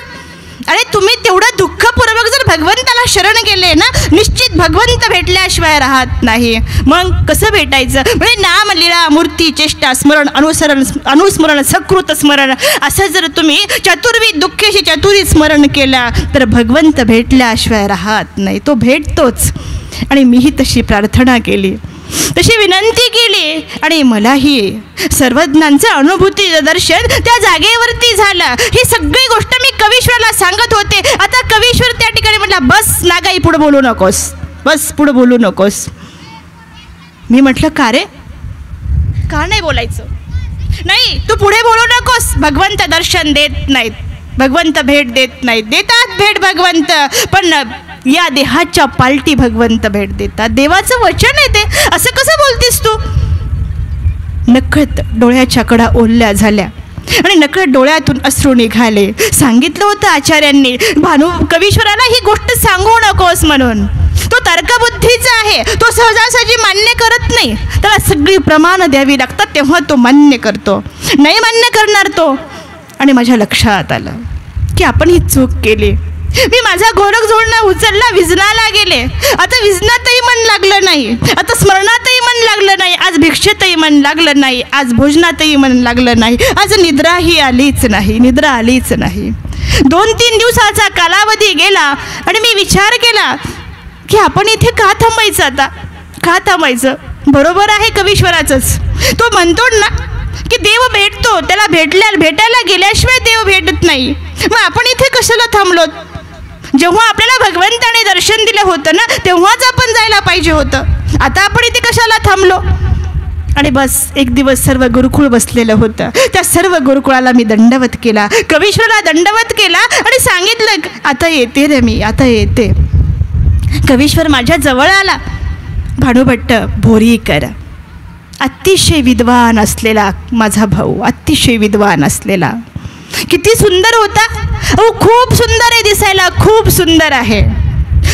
अरे तुम्ही तेवढं दुःखपूर्वक जर भगवंताला शरण गेले ना, निश्चित भगवंत भेटल्याशिवाय राहत नाही. मग कसं भेटायचं? म्हणजे नाम लीळा मूर्ती चेष्टा स्मरण अनुस्मरण सकृत स्मरण असं जर तुम्ही चतुर्विध दुःखेशी चतुर्विध स्मरण केलं तर भगवंत भेटल्याशिवाय राहत नाही. तो भेटतोच. आणि मीही तशी प्रार्थना केली, तशी विनंती केली आणि मलाही सर्वज्ञांचं अनुभूती दर्शन त्या जागेवरती झालं. ही सगळी गोष्ट मी कवीश्वराला सांगत होते. आता कवीश्वर त्या ठिकाणी म्हटला, बस नागाई पुढे बोलू नकोस, बस पुढे बोलू नकोस. मी म्हटलं, का रे, का नाही बोलायचं? नाही तू पुढे बोलू नकोस, भगवंत दर्शन देत नाहीत, भगवंत भेट देत नाहीत. देतात भेट भगवंत, पण या देहाच्या पालटी भगवंत भेट देतात. देवाचं वचन आहे ते, असं कसं बोलतेस तू? नकळत डोळ्याच्या कडा ओल्या झाल्या आणि नकळत डोळ्यातून अश्रू निघाले. सांगितलं होतं आचार्यांनी कवीश्वराला ही गोष्ट सांगू नकोस म्हणून. तो तर्कबुद्धीचा आहे, तो सहजासहजी मान्य करत नाही. त्याला सगळी प्रमाण द्यावी लागतात, तेव्हा तो मान्य करतो. नाही मान्य करणार तो. आणि माझ्या लक्षात आलं की आपण ही चूक केली. मी माझा गोरख जोडणं उचलला, विजनाला गेले. आता विजनातही मन लागलं नाही, आता स्मरणातही मन लागलं नाही, आज भिक्षेतही मन लागलं नाही, आज भोजनातही मन लागलं नाही, आज निद्राही आलीच नाही, निद्रा आलीच नाही. 2-3 दिवसाचा कालावधी गेला आणि मी विचार केला की आपण इथे का थांबायचं, आता का थांबायचं? बरोबर आहे कवीश्वराचंच. तो म्हणतो ना की देव भेटतो, त्याला भेटायला गेल्याशिवाय देव भेटत नाही. मग आपण इथे कशाला थांबलो? जेव्हा आपल्याला भगवंताने दर्शन दिलं होतं ना, तेव्हाच आपण जायला पाहिजे होतं. आता आपण इथे कशाला थांबलो? आणि बस एक दिवस सर्व गुरुकुळ बसलेलं होतं. त्या सर्व गुरुकुळाला मी दंडवत केला, कवीश्वराला दंडवत केला आणि सांगितलं, आता येते रे मी, आता येते. कवीश्वर माझ्या जवळ आला. भानुभट्ट बोरीकर, अतिशय विद्वान असलेला माझा भाऊ, अतिशय विद्वान असलेला. किती सुंदर होता, खूप सुंदर आहे दिसायला, खूप सुंदर आहे.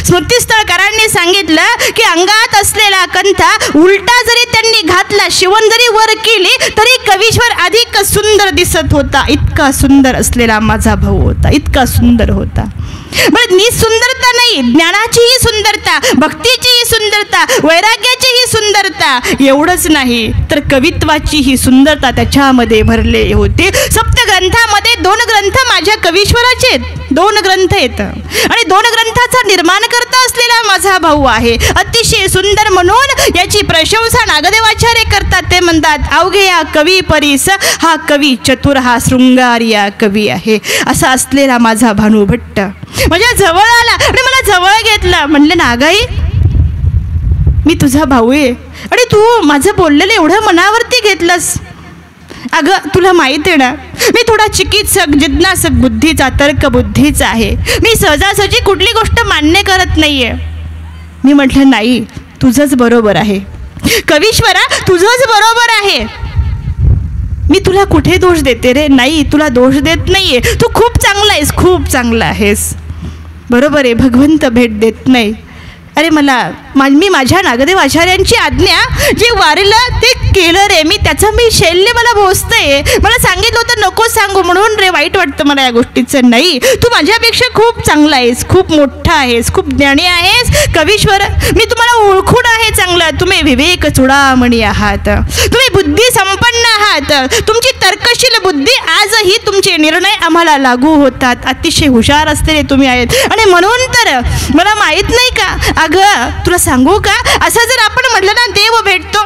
स्मृतिस्थळकारांनी सांगितलं की अंगात असलेला कंथा उलटा जरी त्यांनी घातला, शिवण जरी वर केली तरी कवीश्वर अधिक सुंदर दिसत होता. इतका सुंदर असलेला माझा भाऊ होता, इतका सुंदर होता. सुंदरता नाही, ज्ञानाचीही सुंदरता, भक्तीचीही सुंदरता, वैराग्याचीही सुंदरता. एवढंच नाही तर कवित्वाचीही सुंदरता त्याच्यामध्ये भरले होते. सप्तग्रंथामध्ये 2 ग्रंथ माझ्या कवीश्वराचे आहेत, 2 ग्रंथ आहेत आणि 2 ग्रंथाचा निर्माण करता असलेला माझा भाऊ आहे. अतिशय सुंदर म्हणून याची प्रशंसा नागदेवाचार्य करतात. ते म्हणतात, अवघे या कवी परीस हा कवी चतुर, हा शृंगारिया कवी आहे. असा असलेला माझा भानुभट्ट माझ्या जवळ आला आणि मला जवळ घेतला. म्हणलं, नागाई मी तुझा भाऊ आहे आणि तू माझं बोललेलं एवढं मनावरती घेतलंस. अगं तुला माहीत आहे ना, मी थोडा चिकित्सक, जिज्ञासक बुद्धीचा, तर्क बुद्धीचा आहे. मी सहजासहजी कुठली गोष्ट मान्य करत नाही आहे. मी म्हटलं, नाही तुझंच बरोबर आहे कवीश्वरा, तुझंच बरोबर आहे. मी तुला कुठे दोष देते रे? नाही, तुला दोष देत नाहीये. तू खूप चांगला आहेस, खूप चांगला आहेस. बरोबर आहे, भगवंत भेट देत नाही. अरे मी माझ्या नागदेव आचार्यांची आज्ञा जे वारीला ते केलं रे मी, त्याचं मी शैल्य मला भोसतंय. मला सांगितलं होतं नको सांगू म्हणून रे, वाईट वाटतं मला या गोष्टीचं. नाही, तू माझ्यापेक्षा खूप चांगला आहेस, खूप मोठा आहेस, खूप ज्ञानी आहेस. कवीश्वर, मी तुम्हाला ओळखून आहे चांगलं. तुम्ही विवेक चुडामणी आहात, तुम्ही बुद्धी संपन्न आहात. तुमची तर्कशील बुद्धी आजही तुमचे निर्णय आम्हाला लागू होतात. अतिशय हुशार असलेले तुम्ही आहेत. आणि म्हणून तर मला माहीत नाही का, अगं तुला सांगू का, असं जर आपण म्हटलं ना देव भेटतो,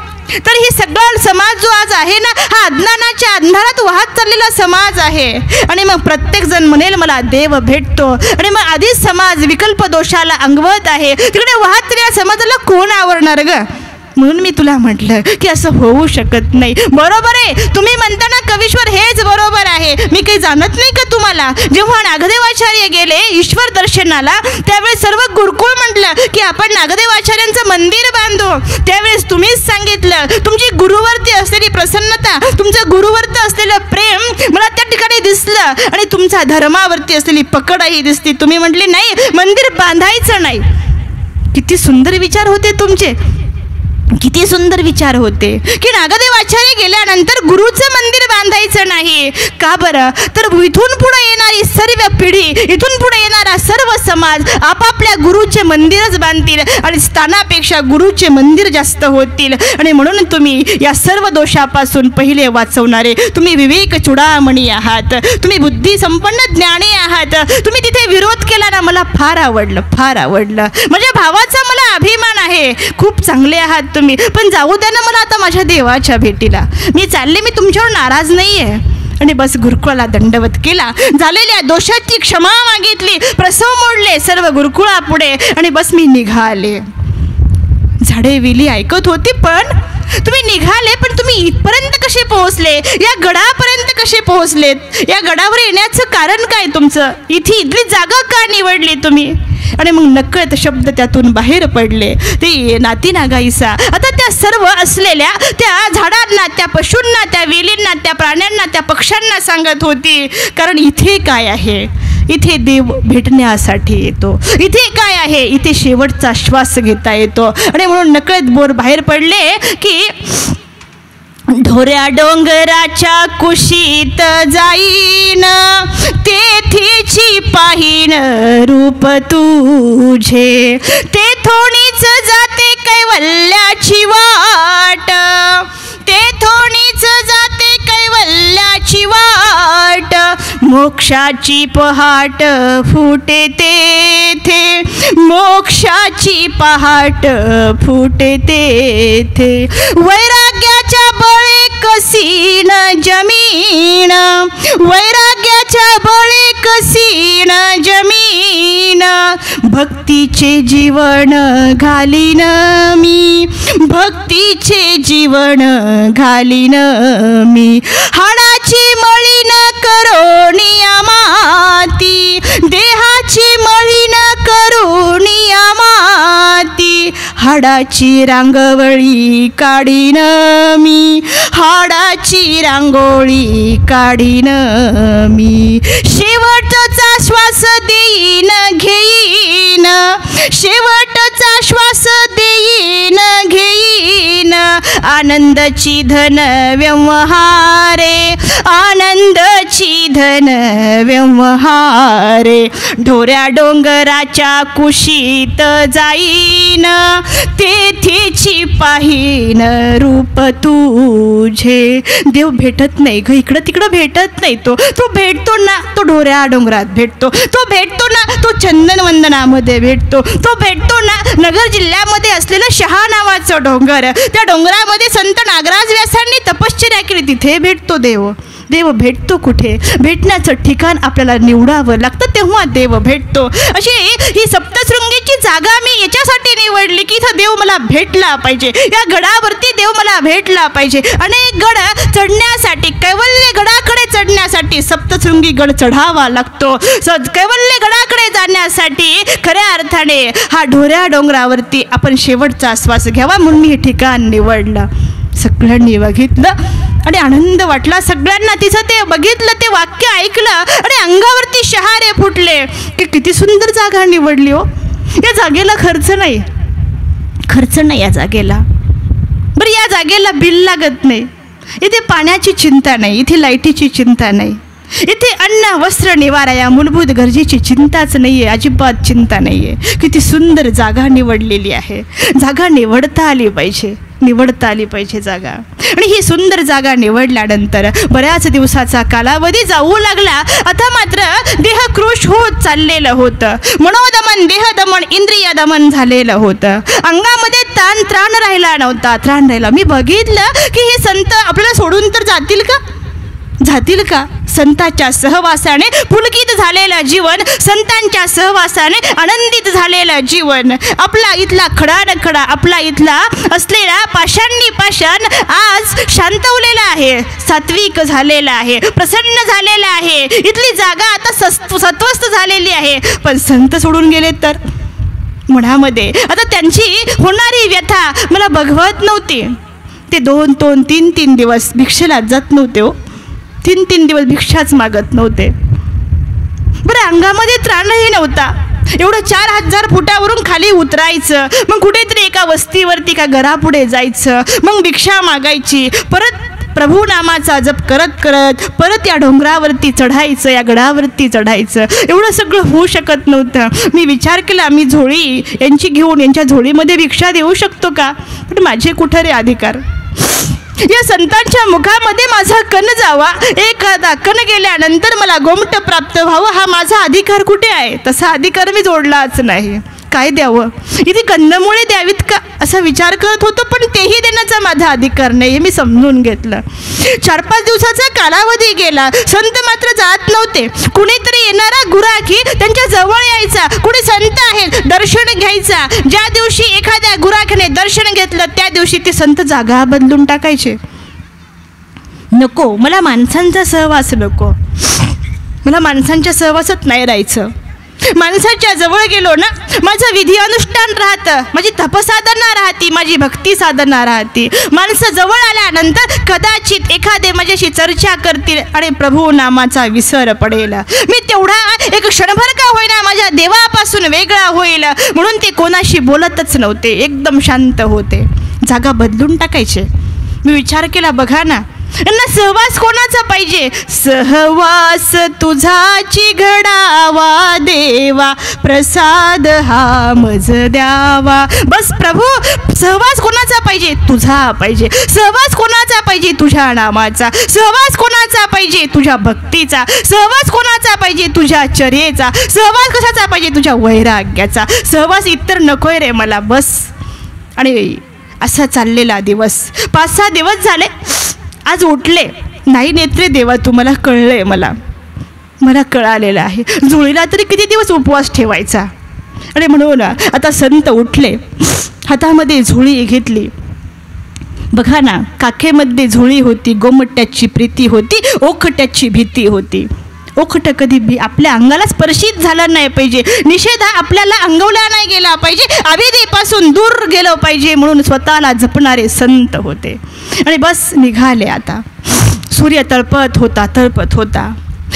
तर ही सगळा समाज जो आज आहे ना, हा अज्ञानाच्या अंधारात वाहत चाललेला समाज आहे. आणि मग प्रत्येक जण म्हणेल मला देव भेटतो, आणि मग आधीच समाज विकल्प दोषाला अंगवत आहे. तिकडे वाहत चाललेल्या समाजाला कोण आवडणार ग? म्हणून मी तुला म्हटलं की असं होऊ शकत नाही. बरोबर आहे, तुम्ही म्हणताना कवीश्वर हेच बरोबर आहे. मी काही जाणत नाही का तुम्हाला? जेव्हा नागदेवाचार्य गेले ईश्वर दर्शनाला, त्यावेळेस सर्व गुरुकुळ म्हटलं की आपण नागदेवाचार्यांचं मंदिर बांधू. त्यावेळेस तुम्हीच सांगितलं, तुमची गुरुवरती असलेली प्रसन्नता, तुमचं गुरुवरती असलेलं प्रेम मला त्या ठिकाणी दिसलं, आणि तुमचा धर्मावरती असलेली पकडही दिसती. तुम्ही म्हटले नाही, मंदिर बांधायचं नाही. किती सुंदर विचार होते तुमचे, किती सुंदर विचार होते की नागदेव आचार्य गेल्यानंतर गुरुचं मंदिर बांधायचं नाही. का बरं? तर इथून पुढे येणारी सर्व पिढी, इथून पुढे येणारा सर्व समाज आपापल्या गुरुचे मंदिरच बांधतील, आणि स्थानापेक्षा गुरुचे मंदिर जास्त होतील. आणि म्हणून तुम्ही या सर्व दोषापासून पहिले वाचवणारे तुम्ही विवेक चुडामणी आहात, तुम्ही बुद्धी संपन्न ज्ञानी आहात. तुम्ही तिथे विरोध केला ना, मला फार आवडलं, फार आवडलं. माझ्या भावाचा मला अभिमान आहे. खूप चांगले आहात तुम्ही, पण जाऊ द्या ना मला आता माझ्या देवाच्या भेटीला. मी चालले, मी तुमच्यावर नाराज नाहीये. आणि बस गुरुकुळाला दंडवत केला, झालेल्या दोषाची क्षमा मागितली, प्रसव मोडले सर्व गुरुकुळापुढे, आणि बस मी निघाले. झाडे विली ऐकत होती, पण तुम्ही निघाले, पण तुम्ही इथपर्यंत कसे पोहोचले? या गडापर्यंत कसे पोहोचलेत? या गडावर येण्याचं कारण काय तुमचं? इथली जागा का निवडली तुम्ही? आणि मग नकळत शब्द त्यातून बाहेर पडले, ते नाती नागाईसा. आता त्या सर्व असलेल्या त्या झाडांना, त्या पशूंना, त्या वेलींना, त्या प्राण्यांना, त्या पक्ष्यांना सांगत होती, कारण इथे काय आहे? इथे देव भेटण्यासाठी येतो. इथे काय आहे? इथे शेवटचा श्वास घेता येतो. आणि म्हणून नकळत बोर बाहेर पडले की ढोऱ्या डोंगराच्या कुशीत जाईन, तेथीची पाहीन रूप तुझे, ते थोडीच जाते कैवल्याची वाट, ते थोडीच जाते कैवल्याची वाट, मोक्षाची पहाट फुटे तेथे, मोक्षाची पहाट फुटे तेथे, वैराग्याच्या बळे कसीन जमीन, वैराग्याच्या बळे कसीन जमीन, भक्तीचे जीवन घालीन मी, भक्तीचे जीवन घालीन मी, हाडाची मळीन करोनिया माती, देहाची मळीन करोनिया माती, हाडाची रांगवळी काढीन मी, हाडाची रांगोळी काढीन मी, शेवटचा श्वास देईन घेईन, शेवटचा श्वास देईन घेईन, आनंदची धन व्यवहारे, आनंदची धन व्यवहारे, ढोऱ्या डोंगराच्या कुशीत जाईन, तेथीची पाहीन रूप तुझे. देव भेटत नाही ग, इकडं तिकडं भेटत नाही. तो भेटतो ना, तो ढोऱ्या डोंगरात भेटतो. तो भेटतो ना, तो चंदनवंदनामध्ये भेटतो. तो भेटतो ना, नगर जिल्ह्यामध्ये असलेलं शहा नावाचं डोंगर, त्या डोंगरामध्ये संत नागराज व्यासांनी तपश्चर्या केली, तिथे भेटतो देव. देव भेटतो कुठे? भेटण्याचं ठिकाण आपल्याला निवडावं लागतं, तेव्हा देव भेटतो. अशी ही सप्तशृंगीची जागा मी याच्यासाठी निवडली की इथं देव मला भेटला पाहिजे, या गडावरती देव मला भेटला पाहिजे. अनेक गड चढण्यासाठी, कैवल्य गडाकडे चढण्यासाठी सप्तशृंगी गड चढावा लागतो. कैवल्य गडाकडे जाण्यासाठी खऱ्या अर्थाने हा ढोऱ्या डोंगरावरती आपण शेवटचा श्वास घ्यावा, म्हणून मी हे ठिकाण निवडलं. सगळ्यांनी बघितलं आणि आनंद वाटला सगळ्यांना. तिचं ते बघितलं, ते वाक्य ऐकलं आणि अंगावरती शहारे फुटले की किती सुंदर जागा निवडली हो. या जागेला खर्च नाही या जागेला. बरं, या जागेला बिल लागत नाही, इथे पाण्याची चिंता नाही, इथे लाईटीची चिंता नाही, इथे अन्न वस्त्र निवारा या मूलभूत गरजेची चिंताच नाही आहे, अजिबात चिंता नाही आहे. किती सुंदर जागा निवडलेली आहे. जागा निवडता आली पाहिजे जागा. आणि ही सुंदर जागा निवडल्यानंतर बऱ्याच दिवसाचा कालावधी जाऊ लागला. आता मात्र देह कृश होत चाललेलं होतं. मनोदमन, देहदमन, इंद्रिय दमन झालेलं होतं. अंगामध्ये त्राण राहिला. मी बघितलं की हे संत आपल्याला सोडून तर जातील का? संतांच्या सहवासाने पुलकित झालेलं जीवन, संतांच्या सहवासाने आनंदित झालेलं जीवन, आपला इथला खडा, आपला इथला असलेला पाषाण आज शांतवलेला आहे, सात्विक झालेला आहे, प्रसन्न झालेला आहे. इथली जागा आता सत्वस्थ झालेली आहे. पण संत सोडून गेले तर मनामध्ये आता त्यांची होणारी व्यथा मला बघवत नव्हती. ते 2-3 दिवस भिक्षेला जात नव्हते हो. 3 दिवस भिक्षाच मागत नव्हते. बरं, अंगामध्ये त्राणही नव्हता. एवढं 4000 फुटावरून खाली उतरायचं, मग कुठेतरी एका वस्तीवरती का घरापुढे जायचं, मग भिक्षा मागायची, परत प्रभू नामाचा जप करत परत या डोंगरावरती चढायचं, या गडावरती चढायचं. एवढं सगळं होऊ शकत नव्हतं. मी विचार केला, मी झोळी यांची घेऊन यांच्या झोळीमध्ये भिक्षा देऊ शकतो का? पण माझे कुठे रे अधिकार? या संतांच्या मुखामध्ये माझा कण जावा, एखादा कण गेल्यानंतर मला गोमट प्राप्त व्हावं, हा माझा अधिकार कुठे आहे? तसा अधिकार मी जोडलाच नाही. काय द्यावं? इथे कंदमुळे द्यावीत का असा विचार करत होतो, पण तेही देण्याचा माझा अधिकार नाही हे मी समजून घेतलं. 4-5 दिवसाचा कालावधी गेला. संत मात्र जात नव्हते. कुणीतरी येणारा गुराखी त्यांच्या जवळ यायचा. कुणी संत आहेत दर्शन घ्यायचा. ज्या दिवशी एखाद्या गुराखीने दर्शन घेतलं त्या दिवशी ते संत जागा बदलून टाकायचे. नको, मला माणसांचा सहवास नको, मला माणसांच्या सहवासात नाही राहायचं. माणसाच्या जवळ गेलो ना, माझं विधी अनुष्ठान राहतं, माझी तपसाधना राहते, माझी भक्ती साधना राहते. माणसं जवळ आल्यानंतर कदाचित एखादे माझ्याशी चर्चा करतील आणि प्रभू नामाचा विसर पडेल. मी तेवढा एक क्षणभर का होईना माझ्या देवापासून वेगळा होईल म्हणून ते कोणाशी बोलतच नव्हते, एकदम शांत होते. जागा बदलून टाकायचे. मी विचार केला, बघा ना, यांना सहवास कोणाचा पाहिजे? सहवास तुझाची घडावा देवा, प्रसाद हा मज द्यावा. बस प्रभू, सहवास कोणाचा पाहिजे? तुझा पाहिजे. सहवास कोणाचा पाहिजे? तुझ्या नामाचा. सहवास कोणाचा पाहिजे? तुझ्या भक्तीचा. सहवास कोणाचा पाहिजे? तुझ्या चर्येचा. सहवास कशाचा पाहिजे? तुझ्या वैराग्याचा. सहवास इतर नकोय रे मला, बस. आणि असा चाललेला दिवस 5-6 दिवस झाले. आज उठले, नाही नेत्रे देवा तुम्हाला कळलंय, मला कळालेलं आहे. झोळीला तरी किती दिवस उपवास ठेवायचा. आणि म्हणून आता संत उठले, हातामध्ये झोळी घेतली. बघा ना, काखेमध्ये झोळी होती, गोमट्याची प्रीती होती, ओखट्याची भीती होती. ओखट कधी आपल्या अंगाला स्पर्शित झालं नाही पाहिजे, निषेध आपल्याला अंगवला नाही गेला पाहिजे, अविधीपासून दूर गेलो पाहिजे म्हणून स्वतःला जपणारे संत होते. आणि बस निघाले. आता सूर्य तळपत होता.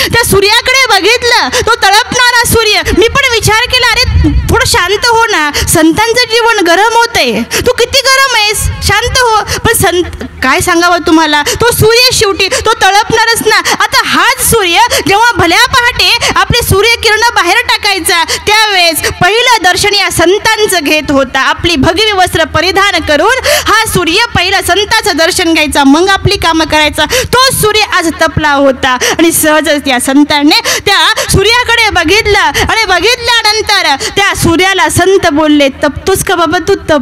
त्या सूर्याकडे बघितलं, तो तळपणारा सूर्य. मी पण विचार केला, अरे थोडं शांत हो ना, संतांचं जीवन गरम होतंय, तू किती गरम आहेस, शांत हो. पण संत काय सांगावं तुम्हाला, तो सूर्य शेवटी तो तळपणारच ना. आता हाच सूर्य जेव्हा भल्या पहाटे आपले सूर्यकिरण बाहेर टाकायचा, त्यावेळेस पहिलं दर्शन या संतांचं घेत होता. आपली भगवी वस्त्र परिधान करून हा सूर्य पहिलं संतांचं दर्शन घ्यायचा, मग आपली कामं करायचा. तो सूर्य आज तपला होता. आणि सहजच त्या संतांनी त्या सूर्याकडे बघितलं आणि बघितल्यानंतर त्या सूर्याला संत बोलले, तपतोस का बाबा तू? तप,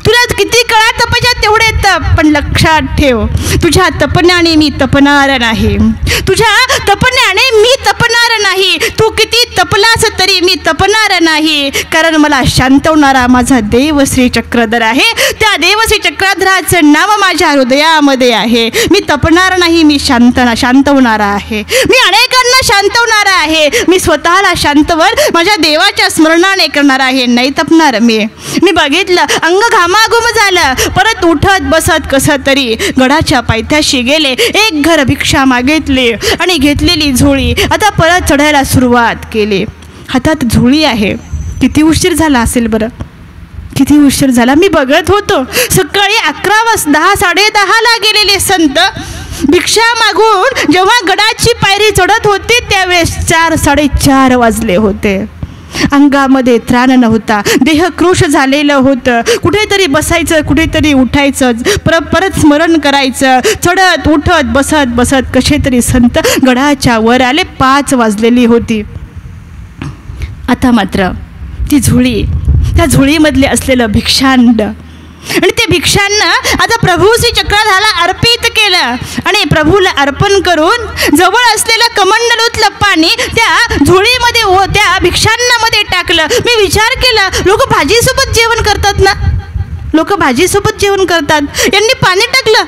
तुला किती कळा तपच्या तेवढे तप, पण लक्षात ठेव, तुझ्या तपण्याने मी तपणार नाही, तुझ्या तपण्याने मी तपणार नाही. तू किती तपलास तरी मी तपणार नाही, कारण मला शांतवणारा माझा देवश्री चक्रधर आहे. त्या देवश्री चक्रधराचं नाव माझ्या हृदयामध्ये आहे. मी तपणार नाही, मी शांतवणारा आहे. मी अनेकांना शांतवणारा आहे. मी स्वतःला शांतवन माझ्या देवाच्या स्मरणाने करणार आहे, नाही तपणार मी बघितलं, अंग घामाघूम झालं. परत उठत बसत कसं तरी गडाच्या पायथ्याशी गेले. एक घर भिक्षा मागितली आणि घेतलेली झोळी आता परत चढायला सुरुवात केली. हातात झोळी आहे. किती उशीर झाला असेल बरं, किती उशीर झाला. मी बघत होतो सकाळी 11 वाजता 10 10:30 गेलेले संत भिक्षा मागून जेव्हा गडाची पायरी चढत होते त्यावेळेस 4 4:30 वाजले होते. अंगामध्ये त्राण नव्हता, देह कृश झालेलं होतं. कुठेतरी बसायचं, कुठेतरी उठायचं, परत स्मरण करायचं. चढत उठत बसत बसत कसे तरी संत गडाच्या वर आले. 5 वाजलेली होती. आता मात्र ती झोळी, त्या झोळीमधले असलेलं भिक्षांड आणि ते भिक्षांना आता प्रभू श्री चक्राधाला अर्पित केलं आणि प्रभूला अर्पण करून जवळ असलेलं कमंडलूतलं पाणी त्या झोळीमध्ये त्या भिक्षांनामध्ये टाकलं. मी विचार केला, लोक भाजीसोबत जेवण करतात ना, लोक भाजीसोबत जेवण करतात. यांनी पाणी टाकलं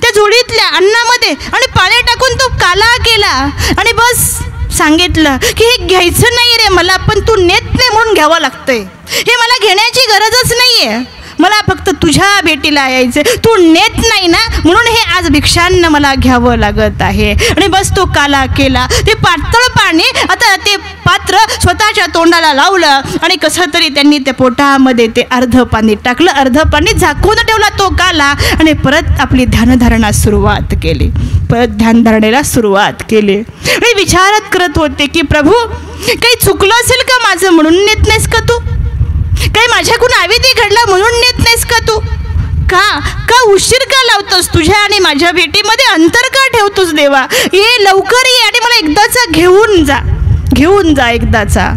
त्या झोळीतल्या अन्नामध्ये आणि पाणी टाकून तो काला केला आणि बस सांगितलं की हे घ्यायचं नाही रे मला, पण तू नेत नाही म्हणून घ्यावं लागतंय. हे मला घेण्याची गरजच नाही आहे, मला फक्त तुझ्या भेटीला यायचे, तू नेत नाही ना म्हणून हे आज भिक्षांना मला घ्यावं लागत आहे. आणि बस तो काला केला. ते पातळ पाणी आता ते पात्र स्वतःच्या तोंडाला लावलं आणि कसं तरी त्यांनी त्या पोटामध्ये ते अर्ध पाणी टाकलं, अर्ध पाणी झाकून ठेवला तो काला आणि परत आपली ध्यानधारणा सुरुवात केली. परत ध्यानधारणेला सुरुवात केली. मी विचारत करत होते की प्रभू काही चुकलं असेल का माझं म्हणून नेत नाहीस का तू? काही माझ्याकडून अविधी घडला म्हणून नेत नाहीस का तू? का उशीर का लावतोस? तुझ्या आणि माझ्या भेटीमध्ये अंतर का ठेवतोस देवा? ये लवकर ये आणि मला एकदाचा घेऊन जा एकदाचा.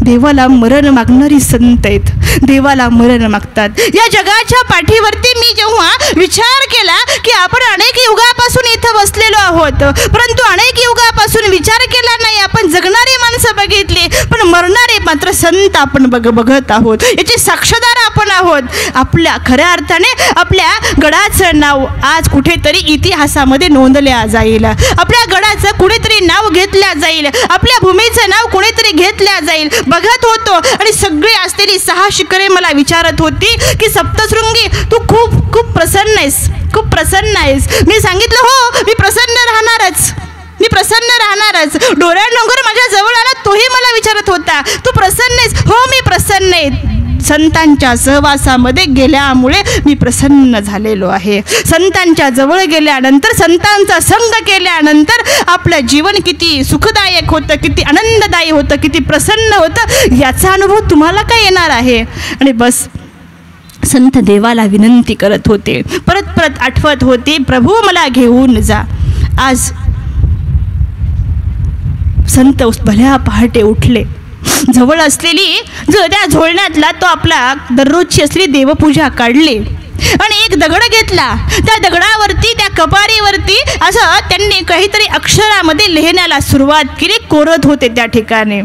देवाला मरण मागणारी संत आहेत, देवाला मरण मागतात. या जगाच्या पाठीवरती मी जेव्हा विचार केला की आपण अनेक युगापासून इथं बसलेलो आहोत, परंतु अनेक युगापासून विचार केला नाही, आपण जगणारी माणसं बघितली पण मरणारे मात्र संत आपण बघत आहोत. याचे साक्षीदार आपण आहोत. आपल्या खऱ्या अर्थाने आपल्या गडाचं नाव आज कुठेतरी इतिहासामध्ये नोंदल्या जाईल, आपल्या गडाचं कुणीतरी नाव घेतल्या जाईल, आपल्या भूमीचं नाव कुणीतरी घेतल्या जाईल. बघत होतो आणि सगळी असलेली 6 शिखरे मला विचारत होती की सप्तशृंगी तू खूप खूप प्रसन्न आहेस, खूप प्रसन्न आहेस. मी सांगितलं हो मी प्रसन्न राहणारच, मी प्रसन्न राहणारच. डोळ्या डोंगर माझ्या जवळ आला तोही मला विचारत होता तू प्रसन्न आहेस? हो मी प्रसन्न आहे. संतांच्या सहवासामध्ये गेल्यामुळे मी प्रसन्न झालेलो आहे. संतांच्या जवळ गेल्यानंतर, संतांचा संग केल्यानंतर आपलं जीवन किती सुखदायक होतं, किती आनंददायी होतं, किती प्रसन्न होतं याचा अनुभव तुम्हाला काय येणार आहे. आणि बस संत देवाला विनंती करत होते, परत परत आठवत होते प्रभू मला घेऊन जा. आज संत भल्या पहाटे उठले. जवळ असलेली जो त्या झोळण्यातला तो आपला दररोजची असलेली देवपूजा काढली आणि एक दगड घेतला. त्या दगडावरती, त्या कपारीवरती असं त्यांनी काहीतरी अक्षरामध्ये लिहिण्याला सुरुवात केली. कोरत होते त्या ठिकाणी.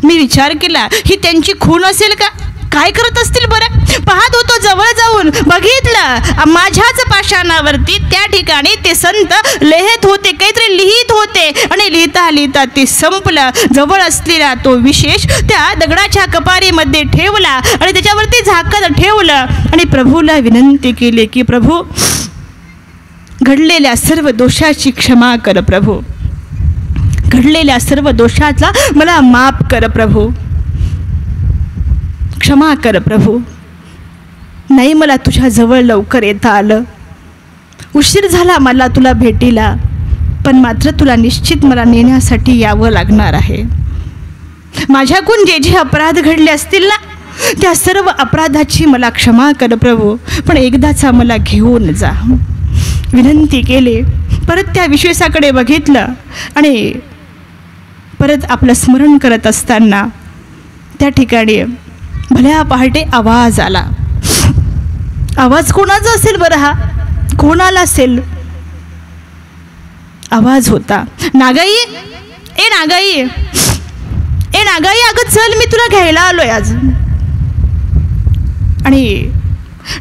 मी विचार केला ही त्यांची खून असेल का? काय करत असतील बरं? पाहत होतो जवळ जाऊन, बघितलं माझ्याच पाषाणावरती त्या ठिकाणी ते संत लिहित होते, काहीतरी लिहित होते आणि लिहिता लिहिता ते संपलं. जवळ असलेला तो विशेष त्या दगडाच्या कपारीमध्ये ठेवला आणि त्याच्यावरती झाकण ठेवलं आणि प्रभूला विनंती केली की प्रभू घडलेल्या सर्व दोषाची क्षमा कर प्रभू, घडलेल्या सर्व दोषाचा मला माफ कर प्रभू, क्षमा कर प्रभू. नाही मला तुझ्या जवळ लवकर येता आलं, उशीर झाला मला तुला भेटीला, पण मात्र तुला निश्चित मला नेण्यासाठी यावं लागणार आहे. माझ्याकडून जे जे अपराध घडले असतील ना त्या सर्व अपराधाची मला क्षमा कर प्रभू, पण एकदाचा मला घेऊन जा. विनंती केली. परत त्या विश्वेशाकडे बघितलं आणि परत आपलं स्मरण करत असताना त्या ठिकाणी भल्या पहाटे आवाज आला. आवाज कोणाचा असेल बरं? हा कोणाला असेल? आवाज होता नागाई, ए नागाई, ए नागाई, अगं चल मी तुला घ्यायला आलोय आज. आणि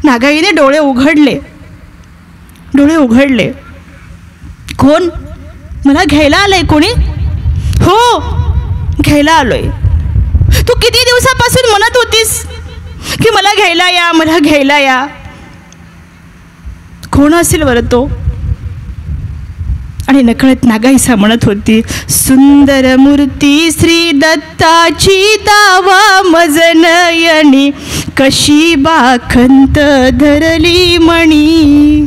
नागाईने डोळे उघडले, डोळे उघडले. कोण? मला घ्यायला आलंय कोणी? हो, घ्यायला आलोय. तू किती दिवसापासून म्हणत होतीस की मला घ्यायला या, मला घ्यायला या. कोण असेल बरं तो? आणि नकळत नागाईसा म्हणत होती, सुंदर मूर्ती श्री दत्ताची दावा मजनयनी, कशी बाखंत धरली मणी.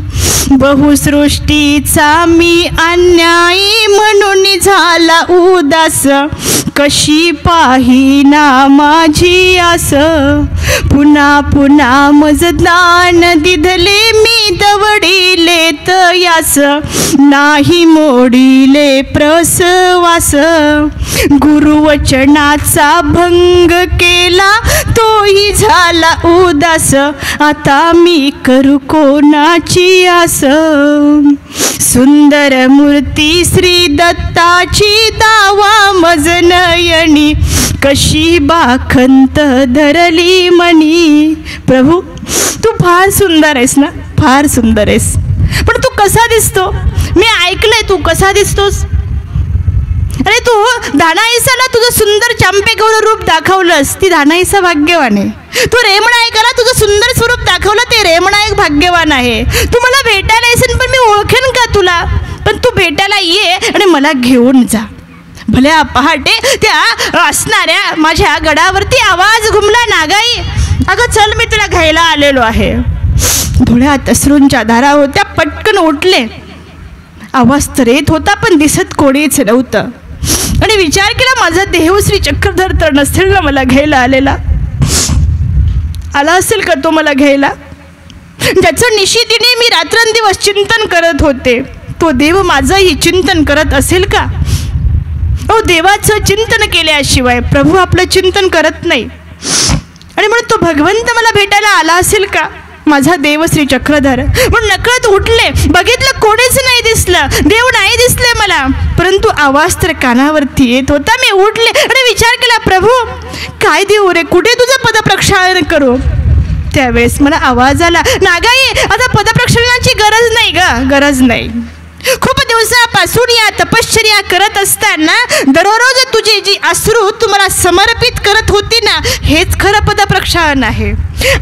बहुसृष्टीचा मी अन्यायी म्हणून झाला उदास, कशी पाहिना माझी आस. पुन्हा पुन्हा मज दान दिधले मी दवडिले तयास, नाही मोडिले प्रसवास. गुरुवचनाचा भंग केला तोही झाला उदास, आता मी करू कोणाची आस. सुंदर मूर्ती श्री दत्ताची दावा मजनयनी, कशी बाखंत धरली मनी. प्रभू, तू फार सुंदर आहेस ना, फार सुंदर आहेस. पण तू कसा दिसतो? मी ऐकलंय तू कसा दिसतोस. अरे तू धानाईसाला तुझं सुंदर चांपेगौर रूप दाखवलंस, ती धानाईसा भाग्यवान आहे. तू रेमनायकाला तुझं सुंदर स्वरूप दाखवलं, ते रेमनायक भाग्यवान आहे. तू मला भेटायला येशील पण मी ओळखेन का तुला? पण तू भेटायला ये आणि मला घेऊन जा. भल्या पहाटे त्या असणाऱ्या माझ्या गडावरती आवाज घुमला, नागाई अगं चल, मी तुला घ्यायला आलेलो आहे. डोळ्यात अश्रूंच्या धारा होत्या. पटकन उठले. आवाज तर येत होता पण दिसत कोणीच नव्हतं. आणि विचार केला, माझा देव श्री चक्रधर तर नसेल ना मला घ्यायला आलेला. आला असेल का तो मला घ्यायला? ज्याचं निशितीने मी रात्रंदिवस चिंतन करत होते, तो देव माझंही चिंतन करत असेल का? अहो, देवाचं चिंतन केल्याशिवाय प्रभू आपलं चिंतन करत नाही. आणि म्हणून तो भगवंत मला भेटायला आला असेल का, माझा देव श्री चक्रधर. म्हणून नकळत उठले. बघितलं कोणीच नाही दिसलं, देव नाही दिसले मला, परंतु आवाज तर कानावरती येत होता. मी उठले आणि विचार केला, प्रभू काय देऊ रे, कुठे तुझं पदप्रक्षालन करू? त्यावेळेस मला आवाज आला, नागाई आता पदप्रक्षालनाची गरज नाही ग, गरज नाही. खूप दिवसापासून या तपश्चर्या करत असताना दररोज तुझी जी अश्रू तुम्हाला समर्पित करत होती ना, हेच खरं पदप्रक्षालन आहे.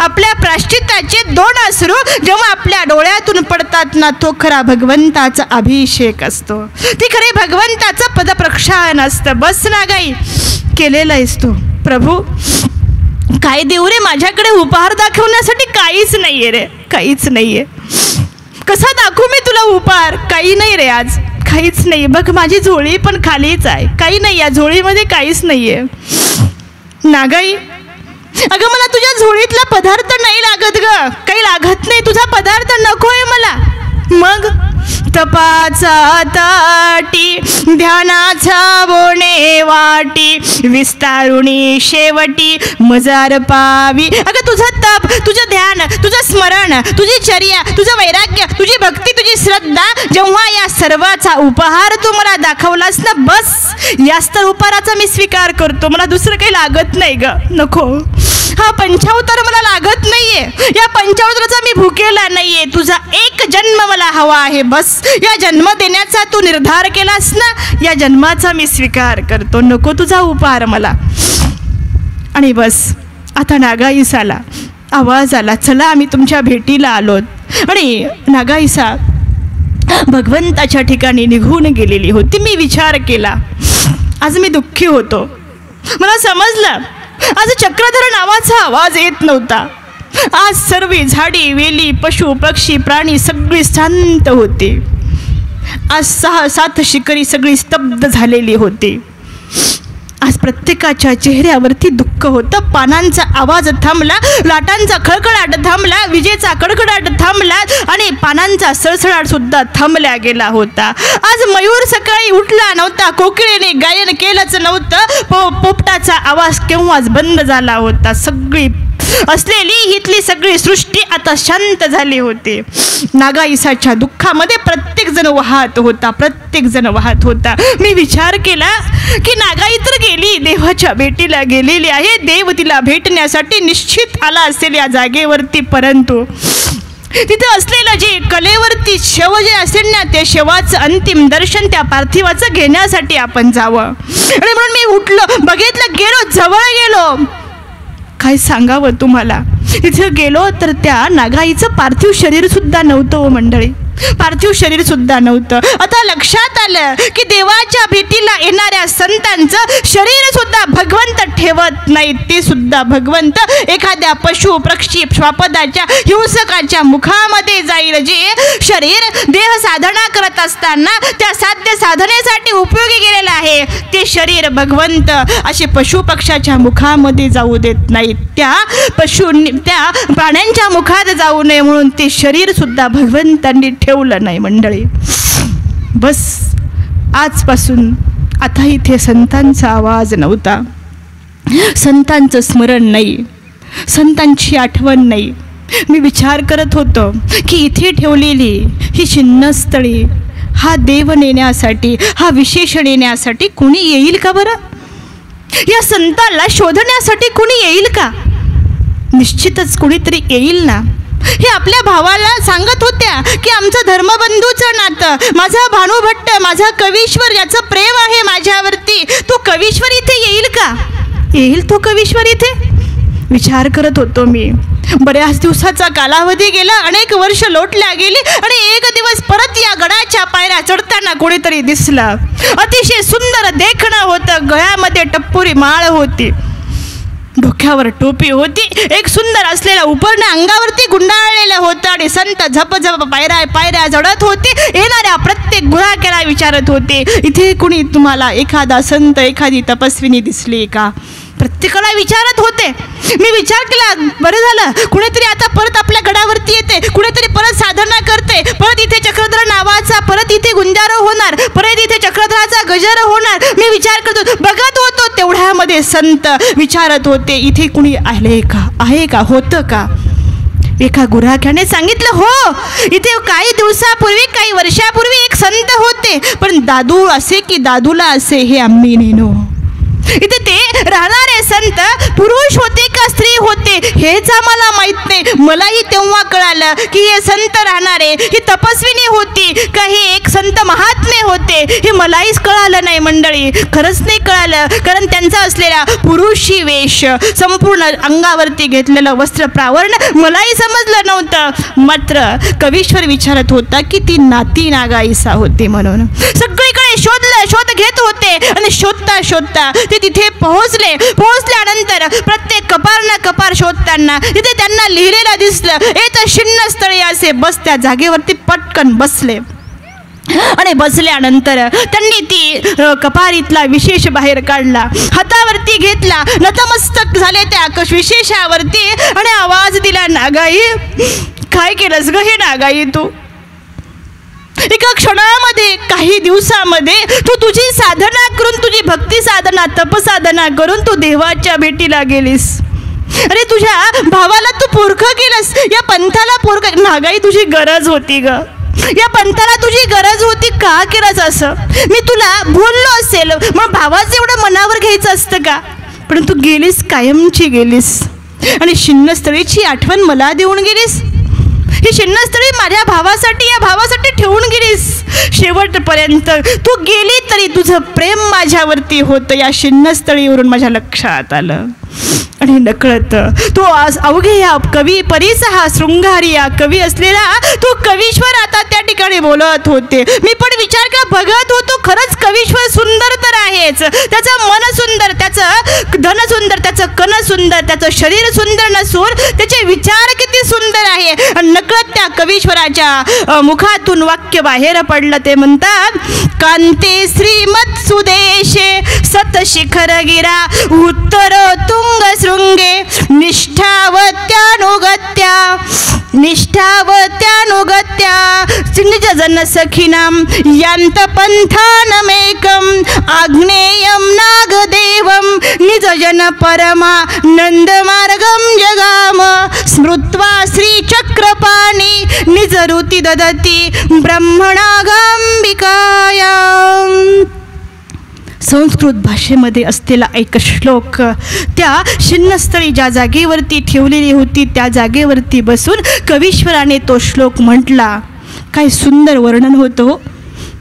आपल्या प्राश्चित्याचे 2 अश्रू जेव्हा आपल्या डोळ्यातून पडतात ना, तो खरा भगवंताचा अभिषेक असतो, ती खरे भगवंताचं पदप्रक्षालन असतं. बस नागाई, केलेलं आहेस तू. प्रभू काय देऊ रे, माझ्याकडे उपहार दाखवण्यासाठी काहीच नाहीये रे, काहीच नाहीये. कसा दाखवू मी तुला उपहार? काही नाही रे, आज काहीच नाही. बघ माझी झोळी पण खालीच आहे, काही नाही, या झोळीमध्ये काहीच नाहीये. नागाई अगं मला तुझ्या झोळीतला पदार्थ नाही लागत ग, काही लागत नाही, तुझा पदार्थ नकोय मला. मग तपाचा ताटी ध्यानाचा बोणे वाटी, विस्तारुणी शेवटी मजार पावी. अगं तुझं तप, तुझं ध्यान, तुझं स्मरण, तुझी चर्या, तुझं वैराग्य, तुझी भक्ती, तुझी श्रद्धा, जेव्हा या सर्वाचा उपहार तू मला दाखवलास ना, बस याच तर उपहाराचा मी स्वीकार करतो. मला दुसरं काही लागत नाही ग, नको. हा पंचावतार मला लागत नाहीये, या पंचावताराचा मी भुकेला नाहीये. तुझा एक जन्म मला हवा आहे, बस. या जन्म देण्याचा तू निर्धार केलास ना, या जन्माचा मी स्वीकार करतो, नको तुझा उपहार मला. आणि बस आता नागाईसाला आवाज आला, चला आम्ही तुमच्या भेटीला आलोत. आणि नागाईसा भगवंताच्या ठिकाणी निघून गेलेली होती. मी विचार केला, आज मी दुःखी होतो. मला समजलं आज चक्रधर नावाचा आवाज येत नव्हता. आज सर्व झाडी वेली पशु पक्षी प्राणी सगळी शांत होती. आज 6-7 शिकारी सगळी स्तब्ध झालेली होती. आज प्रत्येकाच्या चेहऱ्यावरती दुःख होतं. पानांचा आवाज थांबला, लाटांचा खळखळाट थांबला, विजेचा कडकडाट थांबला आणि पानांचा सळसळाट सुद्धा थांबला गेला होता. आज मयूर सकाळी उठला नव्हता, कोकिळेने गायन केलंच नव्हतं, पोपटाचा आवाज केव्हाच बंद झाला होता. सगळी असलेली हितली सगळी सृष्टी आता शांत झाली होती. नागाईसाच्या दुःखामध्ये प्रत्येक जण वाहत होता, प्रत्येक जण वाहत होता. मी विचार केला की नागाई तर गेली, देवाच्या भेटीला गेलेली आहे, देव तिला भेटण्यासाठी निश्चित आला असेल या जागेवरती, परंतु तिथे असलेलं जे कलेवरती शव जे असेल ना, ते शवाचं अंतिम दर्शन त्या पार्थिवाचं घेण्यासाठी आपण जावं. आणि म्हणून मी उठलो, बघितलं, गेलो, जवळ गेलो. काय सांगावं तुम्हाला, तिथे गेलो तर त्या नागाईचं पार्थिव शरीर सुद्धा नव्हतं हो मंडळी, पार्थिव शरीर सुद्धा नव्हतं. आता लक्षात आलं की देवाच्या भेटीला येणाऱ्या संतांचं शरीर सुद्धा भगवंत ठेवत नाहीत. ते सुद्धा भगवंत एखाद्या पशु पक्षी श्वापदाच्या हिंसकाच्या मुखामध्ये जाईल. जे शरीर देह साधना करत असताना त्या साध्य साधनेसाठी उपयोगी गेलेलं आहे, ते शरीर भगवंत असे पशु पक्षाच्या मुखामध्ये जाऊ देत नाहीत. त्या प्राण्यांच्या मुखात जाऊ नये म्हणून ते शरीर सुद्धा भगवंतांनी ठेवलं नाही मंडळी. बस आजपासून आता इथे संतांचा आवाज नव्हता, संतांचं स्मरण नाही, संतांची आठवण नाही. मी विचार करत होतो की इथे ठेवलेली ही शिन्नस्थळी, हा देव नेण्यासाठी, हा विशेष नेण्यासाठी कोणी येईल का बरं? या संतांना शोधण्यासाठी कोणी येईल का? निश्चितच कोणीतरी येईल ना. हे आपल्या भावाला सांगत होत्या की आमचं धर्मबंधूचं नातं, माझा भानुभट्ट, माझा कवीश्वर, याचं प्रेम आहे माझ्यावरती, तो कवीश्वर इथे येईल का? येईल तो कवीश्वर इथे? विचार करत होतो मी. बऱ्याच दिवसाचा कालावधी गेला, अनेक वर्ष लोटल्या गेली आणि एक दिवस परत या गडाच्या पायऱ्या चढताना कोणीतरी दिसलं. अतिशय सुंदर देखणं होतं, गळ्यामध्ये टप्पुरी माळ होती, डोक्यावर टोपी होती, एक सुंदर असलेला उपरणं अंगावरती गुंडाळलेलं होतं आणि संत झपझप पायऱ्या चढत होते. येणाऱ्या प्रत्येक गुराख्याला विचारत होते, इथे कुणी तुम्हाला एखादा संत, एखादी तपस्विनी दिसली का? प्रत्येकाला विचारत होते. मी विचार केला, बरं झालं कुणीतरी आता परत आपल्या गडावरती येते, कुणीतरी परत साधना करते, परत इथे चक्रधर नावाचा परत इथे गुंजारा होणार, परत इथे चक्रधराचा गजर होणार. मी विचार करतो, बघत होतो, तेवढ्यामध्ये संत विचारत होते, इथे कुणी आले का, आहे का, होतं का? एका गुराख्याने सांगितलं, हो, इथे काही दिवसापूर्वी, काही वर्षापूर्वी एक संत होते, पण दादू असे की दादूला असे हे आम्ही नेनो. इथे ते राहणारे संत पुरुष होते का स्त्री होते हेच आम्हाला माहित नाही. मलाही तेव्हा कळालं की हे संत राहणारे ही तपस्विनी होती का हे एक संत महात्मे होते, हे मलाहीच कळालं नाही मंडळी. खरंच नाही कळालं, कारण त्यांचा असलेला पुरुषी वेश, संपूर्ण अंगावरती घेतलेलं वस्त्र प्रावरण मलाही समजलं नव्हतं. मात्र कवीश्वर विचारत होता की ती नाती नागाईसा होती म्हणून. सगळीकडे शोध घेत होते आणि शोधता ते तिथे पोहोचल्यानंतर प्रत्येक कपार ना कपार शोधताना तिथे त्यांना लिहिलेलं दिसलं, तर शिन्नस्थळी असे. बस त्या जागेवरती पटकन बसले आणि बसल्यानंतर त्यांनी ती कपारीतला विशेष बाहेर काढला, हातावरती घेतला, नतमस्तक झाले त्या विशेषावरती आणि आवाज दिला, नागाई, काय केलंस ग हे नागाई तू? एका क्षणामध्ये, काही दिवसामध्ये तू तुझी साधना करून, तुझी भक्ती साधना, तपसाधना करून तू देवाच्या भेटीला गेलीस. अरे तुझ्या भावाला तू पोरखं केलंस, या पंथाला पोरखं. नागाई, तुझी गरज होती ग, या पंथाला तुझी गरज होती. का केलंस असं? मी तुला बोललो असेल, मग भावाचं एवढं मनावर घ्यायचं असतं का? पण तू गेलीस, कायमची गेलीस आणि शिन्नस्थळीची आठवण मला देऊन गेलीस. ही शिन्नस्थळी माझ्या भावासाठी, या भावासाठी ठेवून गेलीस. शेवटपर्यंत तू गेली तरी तुझं प्रेम माझ्यावरती होतं, या शिन्नस्थळीवरून माझ्या लक्षात आलं. आणि नकळत तो अवघे या कवी परीचा हा शृंगारी या कवी असलेला तो कवीश्वर आता त्या ठिकाणी बोलत होते. मी पण विचार केला, बघत होतो, खरंच कवीश्वर सुंदर तर आहेच, त्याचं मन सुंदर, त्याचं धन सुंदर, त्याचं कण सुंदर, त्याचं शरीर सुंदर नसून त्याचे विचार किती सुंदर आहे. नकळत त्या कवीश्वराच्या मुखातून वाक्य बाहेर पडलं. ते म्हणतात, कांते श्रीमत सुदेशे सतशिखर गिरा उत्तर तुंग शृंगे निष्ठावत्यानुगत्या निज जन सखिनाम यांत पंथानमेकम आग्नेयम नागदेवम निज जन परमा नंद मार्गम जगाम स्मृत्वा श्री चक्रपाणी निज ऋती ददती ब्रह्मणागांबिकायां. संस्कृत भाषेमध्ये असलेला एक श्लोक, त्या शिन्नस्थळी ज्या जागेवरती ठेवलेली होती त्या जागेवरती बसून कवीश्वराने तो श्लोक म्हटला. काय सुंदर वर्णन होतं.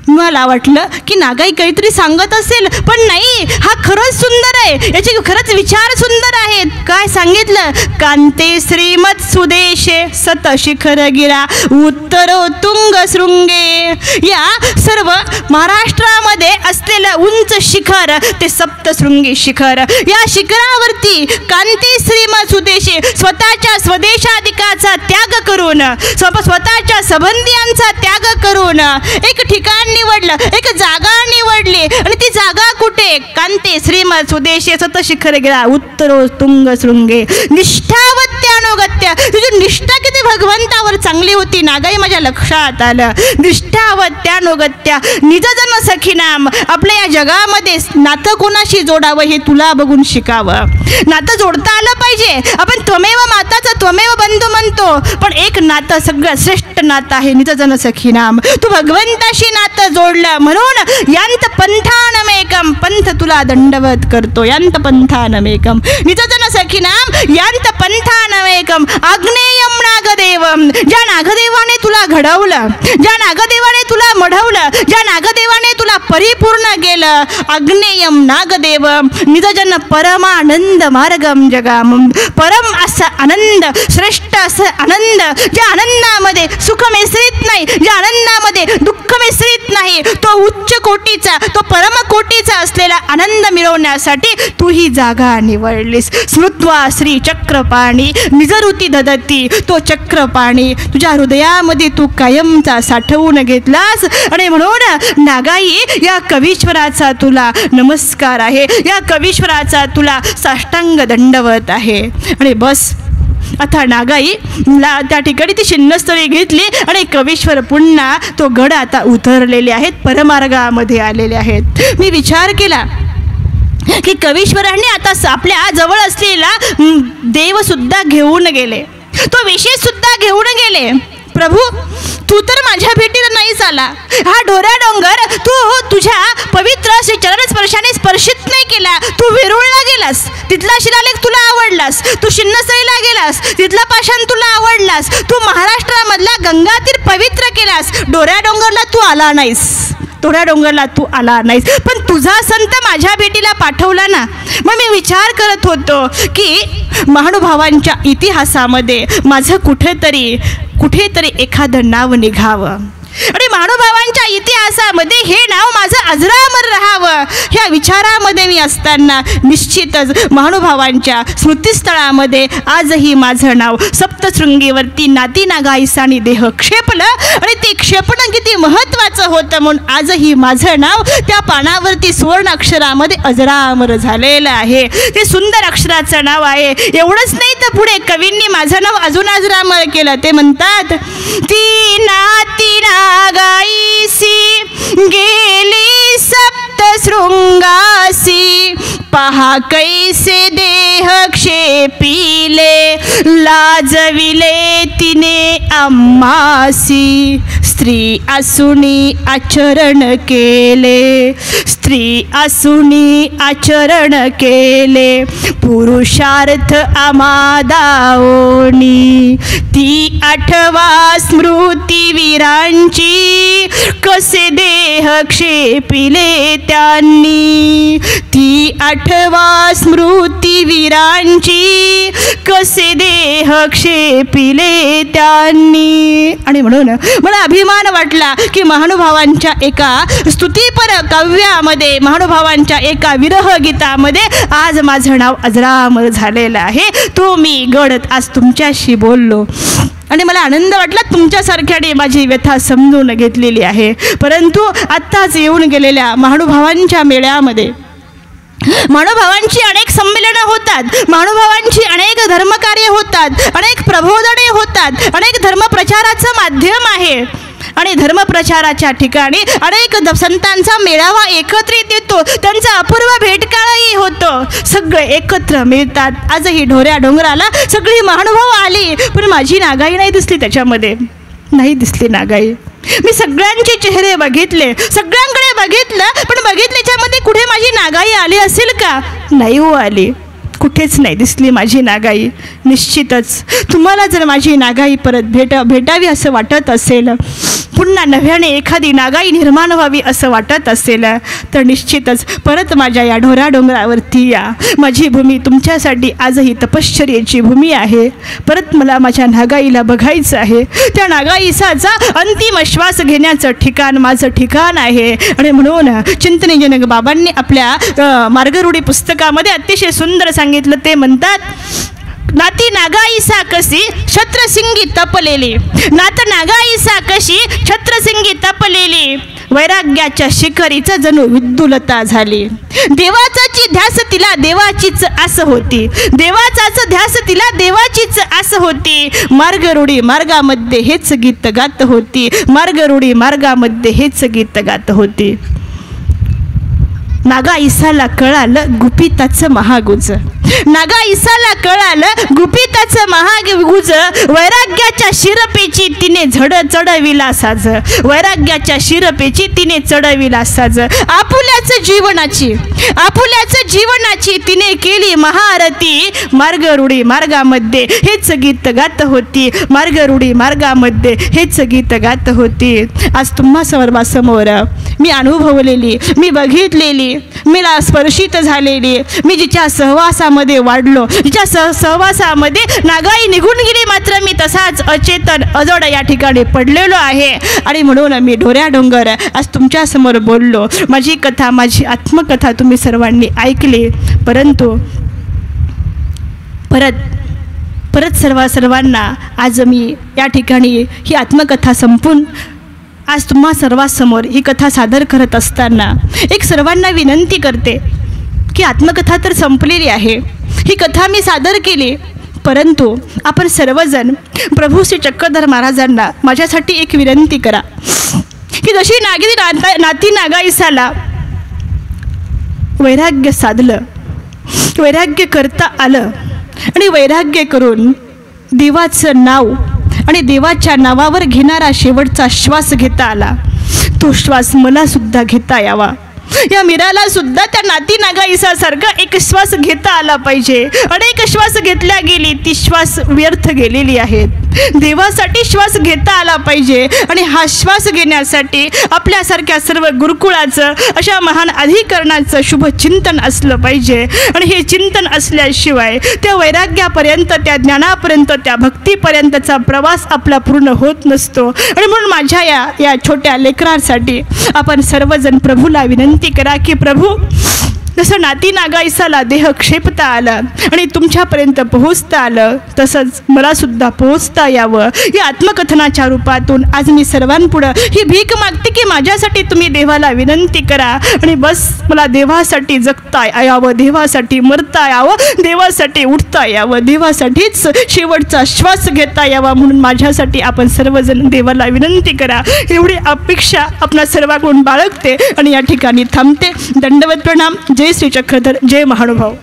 मला वाटलं की नागाई काहीतरी सांगत असेल, पण नाही, हा खरंच सुंदर आहे, याचे खरंच विचार सुंदर आहेत. काय सांगितलं? कांते श्रीमत सुदेशे सत शिखर गिरा उत्तरो तुंग शृंगे. या सर्व महाराष्ट्रामध्ये असलेलं उंच शिखर ते सप्तशृंगी शिखर, या शिखरावरती कांते श्रीमत सुदेशे स्वतःच्या स्वदेशाधिकाचा त्याग करून, स्वतःच्या संबंधियांचा त्याग करून एक ठिकाण निवडलं, एक जागा निवडली. आणि ती जागा कुठे? कांते श्रीमत सुदेशे सतशिखर गिरा उत्तरो तुंग शृंगे. निष्ठावत्यानुगत्य. तुझी निष्ठा किती भगवंतावर चांगली होती नागाई, माझ्या लक्षात आलं. निष्ठावत्यानुगत्य निजजन सखीनाम. आपल्या या जगामध्ये नातं कोणाशी जोडावं हे तुला बघून शिकावं. नातं जोडता आलं पाहिजे. आपण त्वमेव माताचं त्वमेव बंधू म्हणतो, पण एक नातं सगळं श्रेष्ठ नातं आहे, निजजन सखीनाम. तू भगवंताशी नातं जोडलं म्हणून यांत पंथानमेकम, पंथ तुला दंडवत करतो. यांत पंथानमेकम निजजन सखीनाम यांत पंथानमेकम आग्नेयम नागदेवम. ज्या नागदेवाने तुला घडवलं, ज्या नागदेवाने तुला मढवलं, ज्या नागदेवाने तुला परिपूर्ण केलं, आग्नेयम नागदेवम निजजन परमानंद मार्गम जगाम. परम असा आनंद, श्रेष्ठ असं आनंद, ज्या आनंदामध्ये सुख मिश्रित नाही, ज्या आनंदामध्ये दुःख मिश्रित नाही, तो उच्च कोटीचा, तो परम कोटीचा असलेला आनंद मिळवण्यासाठी तू ही जागा निवडलीस. स्मृत्वा श्री चक्रपाणी निजरुती ददती. तो चक्रपाणी तुझ्या हृदयामध्ये तू कायमचा साठवून घेतलास. आणि म्हणून नागाई, या कवीश्वराचा तुला नमस्कार आहे, या कवीश्वराचा तुला साष्टांग दंडवत आहे. आणि बस आता नागाईला त्या ठिकाणी ती शिन्नस्थळी घेतली आणि कवीश्वर पुन्हा तो गड आता उतरलेले आहेत, परमार्गामध्ये आलेले आहेत. मी विचार केला की कवीश्वरांनी आता आपल्या जवळ असलेला देवसुद्धा घेऊन गेले, तो विशेष सुद्धा घेऊन गेले. प्रभू, तू तर माझ्या भेटीला नाहीच आला. हा ढोऱ्या डोंगर तू तुझ्या पवित्र श्री चरणस्पर्शाने स्पर्शित नाही केला. तू वेरूळला गेलास, तिथला शिलालेख तुला आवडलास. तू शिन्नस्थळीला गेलास, तिथला पाषाण तुला आवडलास. तू महाराष्ट्रामधला गंगातीर पवित्र केलास. ढोऱ्या डोंगरला तू आला नाहीस, ढोऱ्या डोंगरला तू आला नाहीस, पण तुझा संत माझ्या भेटीला पाठवला ना. मग मी विचार करत होतो की महानुभावांच्या इतिहासामध्ये माझं कुठेतरी एखादं नाव निघावं आणि महानुभावांच्या इतिहासामध्ये हे नाव माझं अजरामर राहावं. ह्या विचारामध्ये मी असताना निश्चितच महानुभावांच्या स्मृतिस्थळामध्ये आजही माझं नाव सप्तशृंगीवरती नाती नागाईसानी देह क्षेपलं. आणि ते क्षेपणं किती महत्त्वाचं होतं म्हणून आजही माझं नाव त्या पानावरती सुवर्ण अक्षरामध्ये अजरामर झालेलं आहे. ते सुंदर अक्षराचं नाव आहे. एवढंच नाही तर पुढे कवींनी माझं नाव अजून अजरामर केलं. ते म्हणतात, ती नाती नागाईसी गेली सप्तशृंगासी, पहा कैसे देह क्षेपिले, लाजविले तिने आम्हासी. स्त्री असूनी आचरण केले, स्त्री असूनी आचरण केले, पुरुषार्थ आमादाओनी. ती आठवा स्मृतिवीरांची, कसे देह क्षेपिले त्यांनी. ती आठवा स्मृतिवीरांची, कसे देह क्षेपिले त्यांनी. आणि म्हणून मला अभिमान वाटला की महानुभावांच्या एका स्तुतीपर काव्यामध्ये, महानुभावांच्या एका विरह गीतामध्ये आज माझं नाव अजरामर झालेलं आहे. तो मी गडत आज तुमच्याशी बोललो आणि मला आनंद वाटला. तुमच्यासारख्याने माझी व्यथा समजून घेतलेली आहे. परंतु आत्ताच येऊन गेलेल्या महानुभावांच्या मेळ्यामध्ये महानुभावांची अनेक संमेलनं होतात, महानुभावांची अनेक धर्मकार्य होतात, अनेक प्रबोधने होतात, अनेक धर्मप्रचाराचं माध्यम आहे. आणि धर्मप्रचाराच्या ठिकाणी अनेक संतांचा मेळावा एकत्रित येतो, त्यांचा अपूर्व भेटकाळही होतो, सगळे एकत्र मिळतात. आजही ढोऱ्या डोंगराला सगळी महानुभाव आली, पण माझी नागाई नाही दिसली, त्याच्यामध्ये नाही दिसली नागाई. मी सगळ्यांचे चेहरे बघितले, सगळ्यांकडे बघितलं, पण बघितल्याच्यामध्ये कुठे माझी नागाई नागाई आली असेल का? नाही हो आली, कुठेच नाही दिसली माझी नागाई. निश्चितच तुम्हाला जर माझी नागाई परत भेटावी असं वाटत असेल, पुन्हा नव्याने एखादी नागाई निर्माण व्हावी असं वाटत असेल, तर निश्चितच परत माझ्या या ढोराडोंगरावरती या. माझी भूमी तुमच्यासाठी आजही तपश्चर्येची भूमी आहे. परत मला माझ्या नागाईला बघायचं आहे. त्या नागाईसाचा अंतिम श्वास घेण्याचं ठिकाण माझं ठिकाण आहे. आणि म्हणून चिंतनीजनक बाबांनी आपल्या मार्गरूढी पुस्तकामध्ये अतिशय सुंदर सांगितलं. ते म्हणतात, नाती नागाईसा कशी छत्रसिंगी तपलेली, नात नागाईसा कशी छत्रसिंगी तपलेली, वैराग्याच्या शिखरीचं जणू विद्युलता झाली. देवाचाची ध्यास तिला देवाचीच आस होती, देवाचाच ध्यास तिला देवाचीच आस होती. मार्गरूढी मार्गामध्ये हेच गीत गात होती, मार्गरूढी मार्गामध्ये हेच गीत गात होती. नागाईसाला कळालं गुपिताचं महागुज, नागाईसाला कळालं गुपिताचं महागुज, वैराग्याच्या शिरपेची तिने चढविला साज, वैराग्याच्या शिरपेची तिने चढविला साज. आपुल्याचं जीवनाची तिने केली महाआरती, मार्गरूढी मार्गामध्ये हेच गीत गात होती, मार्गरूढी मार्गामध्ये हेच गीत गात होती. आज तुम्हा सर्वांसमोर मी अनुभवलेली, मी बघितलेली, मला स्पर्शित झालेली, मी जिच्या सहवासामध्ये वाढलो, जिच्या सहवासामध्ये नागाई निघून गेली, मात्र मी तसाच अचेतन अजड या ठिकाणी पडलेलो आहे. आणि म्हणून मी ढोऱ्याडोंगर आज तुमच्यासमोर बोललो. माझी कथा, माझी आत्मकथा तुम्ही सर्वांनी ऐकली, परंतु परत सर्वांना आज मी या ठिकाणी ही आत्मकथा संपून आज तुम्हा सर्वांसमोर ही कथा सादर करत असताना एक सर्वांना विनंती करते की आत्मकथा तर संपलेली आहे, ही कथा मी सादर केली, परंतु आपण सर्वजण प्रभू श्री चक्रधर महाराजांना माझ्यासाठी एक विनंती करा की जशी नाती नागाईसाला वैराग्य साधलं, वैराग्य करता आलं आणि वैराग्य करून देवाचं नाव आणि देवाच्या नावावर घेणारा शेवटचा श्वास घेता आला, तो श्वास मला सुद्धा घेता यावा. या मीराला सुद्धा त्या नाती नागाईसासारखा एक श्वास घेता आला पाहिजे. अनेक श्वास घेतल्या गेली, ती श्वास व्यर्थ गेलेली आहेत. देवासाठी श्वास घेता आला पाहिजे आणि हा श्वास घेण्यासाठी आपल्यासारख्या सर्व गुरुकुळाचं, अशा महान अधिकरणाचं शुभ चिंतन असलं पाहिजे. आणि हे चिंतन असल्याशिवाय त्या वैराग्यापर्यंत, त्या ज्ञानापर्यंत, त्या भक्तीपर्यंतचा प्रवास आपला पूर्ण होत नसतो. आणि म्हणून माझ्या या छोट्या लेकरांसाठी आपण सर्वजण प्रभूला विनंती करा की प्रभू, जसं नाती नागाईसाला देह क्षेपता आलं आणि तुमच्यापर्यंत पोहोचता आलं, तसंच मला सुद्धा पोहोचता यावं. या आत्मकथनाच्या रूपातून आज मी सर्वांपुढं ही भीक मागते की माझ्यासाठी तुम्ही देवाला विनंती करा आणि बस मला देवासाठी जगता यावं, देवासाठी मरता यावं, देवासाठी उठता यावं, देवासाठीच शेवटचा श्वास घेता यावा. म्हणून माझ्यासाठी आपण सर्वजण देवाला विनंती करा, एवढी अपेक्षा आपणा सर्वांकडून बाळगते आणि या ठिकाणी थांबते. दंडवत प्रणाम. जय श्री चक्रधर, जय महानुभाव.